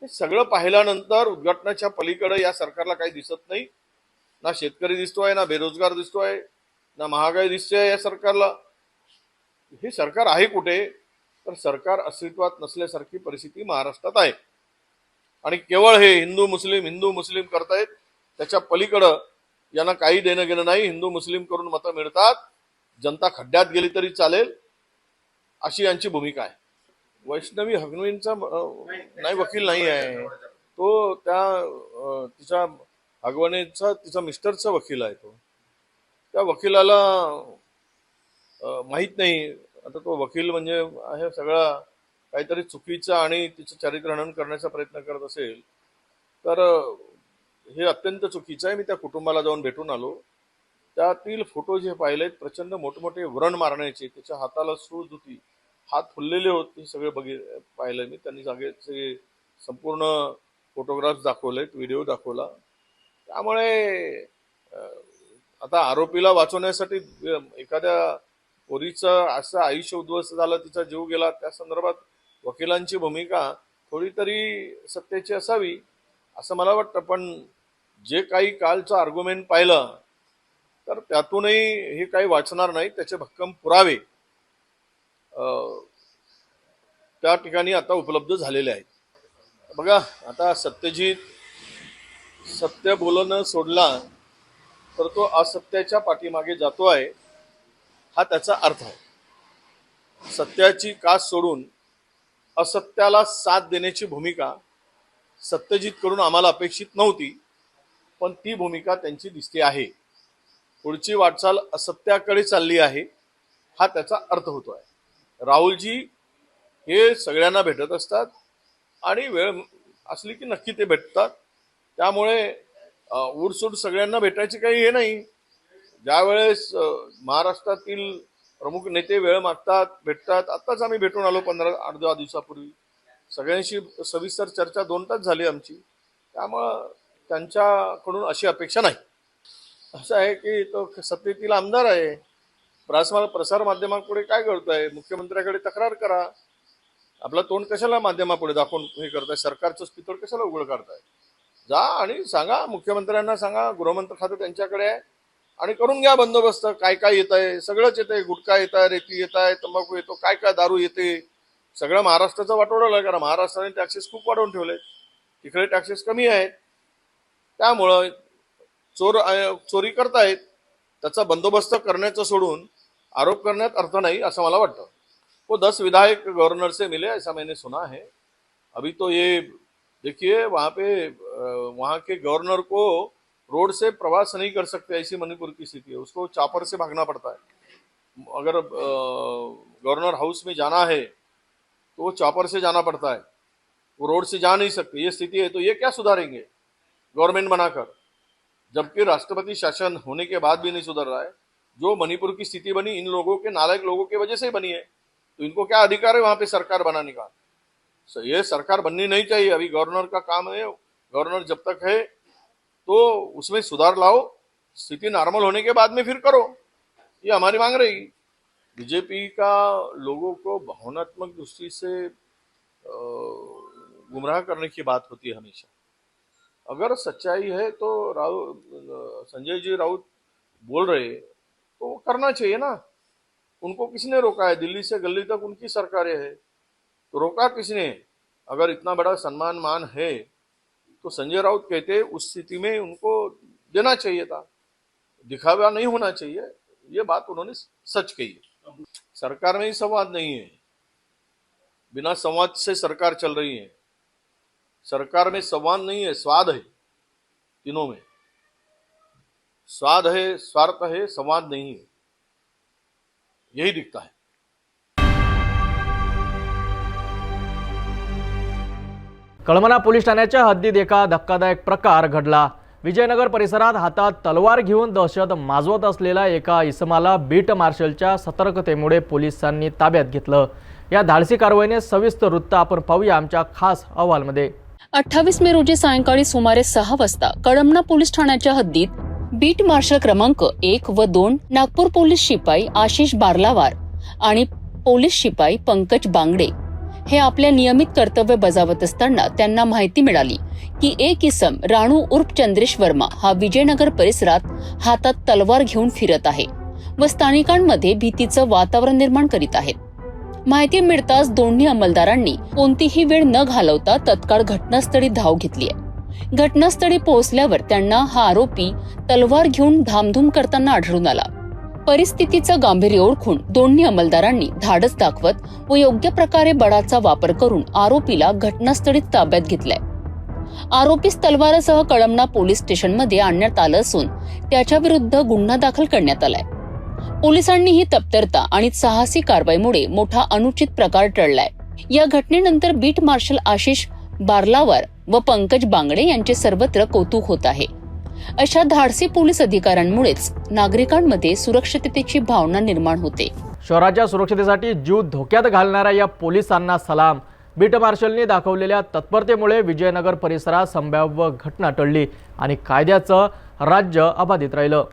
हे सगळं पाहिल्यानंतर उद्घाटनाच्या पलीकडे या सरकारला काही दिसत नाही. ना शेतकरी दिसतोय, ना बेरोजगार दिसतोय, ना महागाई दिसतोय या सरकारला. हे सरकार आहे कुठे? तर सरकार अस्तित्वात नसल्यासारखी परिस्थिती महाराष्ट्रात आहे. आणि केवळ हे हिंदू मुस्लिम करतायत, त्याच्या पलीकडं यांना काही देणं घेणं नाही. हिंदू मुस्लिम करून मतं मिळतात, जनता खड्ड्यात गेली तरी चालेल, अशी यांची भूमिका आहे. वैष्णवी हगवणींचा नाही, वकील नाही आहे तो. तिच्या हगवणीचा तिचा मिस्टरचा वकील आहे तो. त्या वकिलाला माहित नाही. आता तो वकील म्हणजे हे सगळं काहीतरी चुकीचं आणि तिचं चारित्र्यहनन करण्याचा प्रयत्न करत असेल तर हे अत्यंत चुकीचं आहे. मी त्या कुटुंबाला जाऊन भेटून आलो. त्यातील फोटो जे पाहिलेत प्रचंड मोठमोठे व्रण मारण्याचे, त्याच्या हाताला सूज होती, हात फुललेले होते, सगळे पाहिलं मी. त्यांनी सगळे संपूर्ण फोटोग्राफ्स दाखवलेत, व्हिडिओ दाखवला. त्यामुळे आता आरोपीला वाचवण्यासाठी एखाद्या पोरीचं असं आयुष्य उद्ध्वस्त झालं, तिचा जीव गेला, त्या संदर्भात वकिलांची भूमिका थोडी तरी सत्याची असावी असं मला वाटतं. पण जे काही कालचं आर्ग्युमेंट पाहिलं तर त्यातूनही हे काही वाचणार नाही, त्याचे भक्कम पुरावे त्या ठिकाणी आता उपलब्ध झालेले आहेत. बघा, आता सत्यजित सत्य बोलणं सोडला तर तो असत्याच्या पाठीमागे जातो आहे, हा त्याचा अर्थ आहे. सत्याची कास सोडून असत्याला साथ देण्याची भूमिका सत्यजित करून आम्हाला अपेक्षित नव्हती, पण ती भूमिका त्यांची दिसते आहे. पुढची वाटचाल असत्याकडे चालली आहे, हा त्याचा अर्थ होतो आहे. राहुलजी हे सगळ्यांना भेटत असतात आणि वेळ असली की नक्की ते भेटतात. त्यामुळे उरसूट सगळ्यांना भेटायची काही हे नाही. ज्या वेळेस महाराष्ट्रातील प्रमुख नेते वेळ मागतात, भेटतात. आत्ताच आम्ही भेटून आलो 15-18 दिवसापूर्वी. सगळ्यांशी सविस्तर चर्चा 2 तास झाली आमची. त्यामुळं त्यांच्याकडून अशी अपेक्षा नाही. असं आहे की तो सत्तेतील आमदार आहे, प्रसार माध्यमापुढे काय करतोय? मुख्यमंत्र्याकडे तक्रार करा. आपलं तोंड कशाला माध्यमापुढे दाखवून हे करताय? सरकारचं पितळ कशाला उघड करताय? जा आणि सांगा, मुख्यमंत्र्यांना सांगा, गृहमंत्री खातं त्यांच्याकडे आहे, आणि करून घ्या बंदोबस्त. काय काय येत आहे? सगळंच येत आहे. गुटखा येत आहे, रेती येत आहे, तंबाखू येतो, काय काय दारू येते, सगळं महाराष्ट्राचं वाटोळं आहे. कारण महाराष्ट्राने टॅक्सेस खूप वाढवून ठेवले, तिकडे टॅक्सेस कमी आहेत. त्यामुळं चोरी करतायत, त्याचा बंदोबस्त करण्याचं सोडून आरोप करण्यात अर्थ नाही, असं मला वाटतं. वो 10 विधायक गवर्नर से मिले, ऐसा मैंने सुना है. अभी तो ये देखिए, वहाँ के गवर्नर को रोड से प्रवास नहीं कर सकते, ऐसी मणिपुर की स्थिति है. उसको चापर से भागना पड़ता है. अगर गवर्नर हाउस में जाना है तो वो चापर से जाना पड़ता है, वो रोड से जा नहीं सकते. ये स्थिति है. तो ये क्या सुधारेंगे गवर्नमेंट बनाकर, जबकि राष्ट्रपति शासन होने के बाद भी नहीं सुधर रहा है. जो मणिपुर की स्थिति बनी इन लोगों के, नालायक लोगों की वजह से ही बनी है. तो इनको क्या अधिकार है वहां पे सरकार बनाने का? ये सरकार बननी नहीं चाहिए. अभी गवर्नर का काम है, गवर्नर जब तक है तो उसमें सुधार लाओ, स्थिति नॉर्मल होने के बाद में फिर करो. ये हमारी मांग रहेगी. बीजेपी का लोगों को भावनात्मक दृष्टि से गुमराह करने की बात होती है हमेशा. अगर सच्चाई है तो संजय जी राउत बोल रहे तो करना चाहिए ना. उनको किसने रोका है? दिल्ली से गली तक उनकी सरकारें है, तो रोका किसने? अगर इतना बड़ा सम्मान मान है तो संजय राउत कहते उस स्थिति में उनको देना चाहिए था, दिखावा नहीं होना चाहिए. ये बात उन्होंने सच कही है. सरकार में ही संवाद नहीं है, बिना संवाद से सरकार चल रही है. सरकार में संवाद नहीं है, स्वाद है. तीनों में स्वाद है, स्वार्थ है, संवाद नहीं है. यही दिखता है. कळमना पोलीस ठाण्याच्या हद्दीत एका धक्कादायक प्रकार घडला. विजयनगर परिसरात हातात तलवार घेऊन दहशत माजवत असलेल्या एका इसमाला बीट मार्शलच्या सतर्कतेमुळे पोलिसांनी ताब्यात घेतलं. या धाडसी कारवाईने सविस्तर वृत्त आपण पाहूया आमच्या खास अहवालमध्ये. 28 मे रोजी सायंकाळी सुमारे 6 वाजता कळमना पोलीस ठाण्याच्या हद्दीत बीट मार्शल क्रमांक 1 व 2 नागपूर पोलीस शिपाई आशिष बारलावार आणि पोलीस शिपाई पंकज बांगडे हे आपल्या नियमित कर्तव्य बजावत असताना त्यांना माहिती मिळाली की एक इसम राणू उर्फ चंद्रेश वर्मा हा विजयनगर परिसरात हातात तलवार घेऊन फिरत आहे व स्थानिकांमध्ये भीतीचं वातावरण निर्माण करीत आहे. माहिती मिळताच दोन्ही अंमलदारांनी कोणतीही वेळ न घालवता तत्काळ घटनास्थळी धाव घेतली आहे. घटनास्थळी पोहोचल्यावर त्यांना हा आरोपी तलवार घेऊन धामधूम करताना आढळून आला. परिस्थितीचं गांभीर्य ओळखून दोन्ही अंमलदारांनी धाडस दाखवत व योग्य प्रकारे बळाचा वापर करून आरोपीला घटनास्थळी ताब्यात घेतलाय. आरोपीस तलवारासह कळमना पोलीस स्टेशनमध्ये आणण्यात आलं असून त्याच्या विरुद्ध गुन्हा दाखल करण्यात आलाय. पोलिसांनी ही तत्परता आणि साहसी कारवाईमुळे मोठा अनुचित प्रकार टळलाय. या घटनेनंतर बीट मार्शल आशिष बारलावार व पंकज बांगडे यांचे सर्वत्र कौतुक होत आहे. अशा धाडसी पोलीस अधिकाऱ्यांमुळेच नागरिकांमध्ये सुरक्षिततेची भावना निर्माण होते. शहराच्या सुरक्षतेसाठी जीव धोक्यात घालणाऱ्या या पोलिसांना सलाम. बीट मार्शलनी दाखवलेल्या तत्परतेमुळे विजयनगर परिसरात संभाव्य घटना टळली आणि कायद्याचं राज्य अबाधित राहिलं.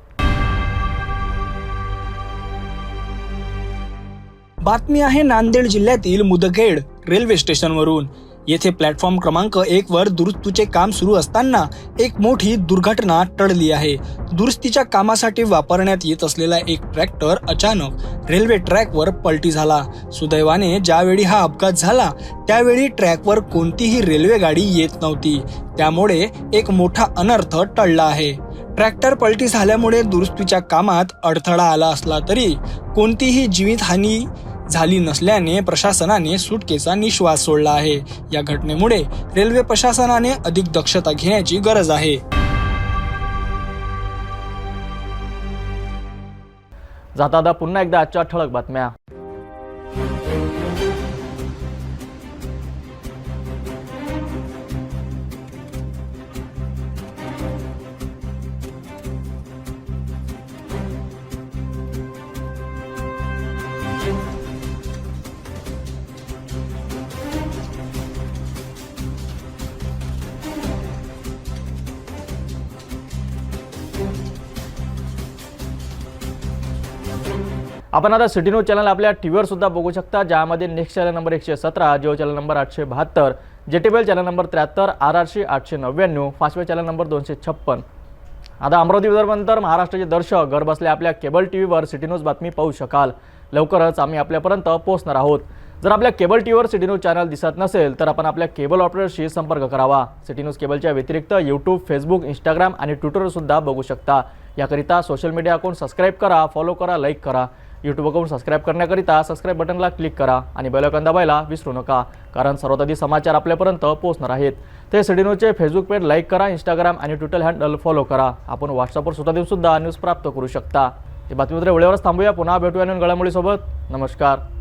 बातमी आहे नांदेड जिल्ह्यातील मुदखेड रेल्वे स्टेशनवरून. येथे प्लॅटफॉर्म क्रमांक 1 वर दुरुस्तीचे काम सुरू असताना एक मोठी दुर्घटना टळली आहे. दुरुस्तीच्या कामासाठी वापरण्यात येत असलेला एक ट्रॅक्टर अचानक रेल्वे ट्रॅकवर पलटी झाला. सुदैवाने ज्यावेळी हा अपघात झाला त्यावेळी ट्रॅकवर कोणतीही रेल्वे गाडी येत नव्हती. त्यामुळे एक मोठा अनर्थ टळला आहे. ट्रॅक्टर पलटी झाल्यामुळे दुरुस्तीच्या कामात अडथळा आला असला तरी कोणतीही जीवितहानी झाली नसल्याने प्रशासनाने सुटकेचा निश्वास सोडला आहे. या घटनेमुळे रेल्वे प्रशासनाने अधिक दक्षता घेण्याची गरज आहे. जाता पुन्हा एकदा आजच्या ठळक बातम्या. आपण आता सिटी न्यूज चॅनल आपल्या टीव्हीवर सुद्धा बघू शकता, ज्यामध्ये next channel number 117, Jio channel number 872, JTBL channel number 73, RRC 899, Fastway channel number 256. आता अमरावती विदर्भानंतर महाराष्ट्राचे दर्शक घर बसल्या आपल्या केबल टीव्हीवर सिटी न्यूज बातमी पाहू शकाल. लवकरच आम्ही आपल्यापर्यंत पोहोचणार आहोत. जर आपल्या केबल टीव्हीवर सिटी न्यूज चॅनल दिसत नसेल तर आपण आपल्या केबल ऑपरेटरशी संपर्क करावा. सिटी न्यूज केबलच्या व्यतिरिक्त यूट्यूब, फेसबुक, इंस्टाग्राम आणि ट्विटरवर सुद्धा बघू शकता. याकरिता सोशल मीडिया अकाउंट सबस्क्राईब करा, फॉलो करा, लाईक करा. यूट्यूब अकाउंट सबस्क्राईब करण्याकरिता सबस्क्राईब बटनला क्लिक करा आणि बेल आयकॉन दाबायला विसरू नका, कारण सर्वात आधी समाचार आपल्यापर्यंत पोहोचणार आहेत. ते सिटी न्यूजचे फेसबुक पेज लाईक करा, इंस्टाग्राम आणि ट्विटर हँडल फॉलो करा. आपण व्हॉट्सअपवर सुद्धा न्यूज प्राप्त करू शकता. ही बातमीपत्र वेळेवरच थांबूया. पुन्हा भेटूया नवीन घडामोडीसोबत. नमस्कार.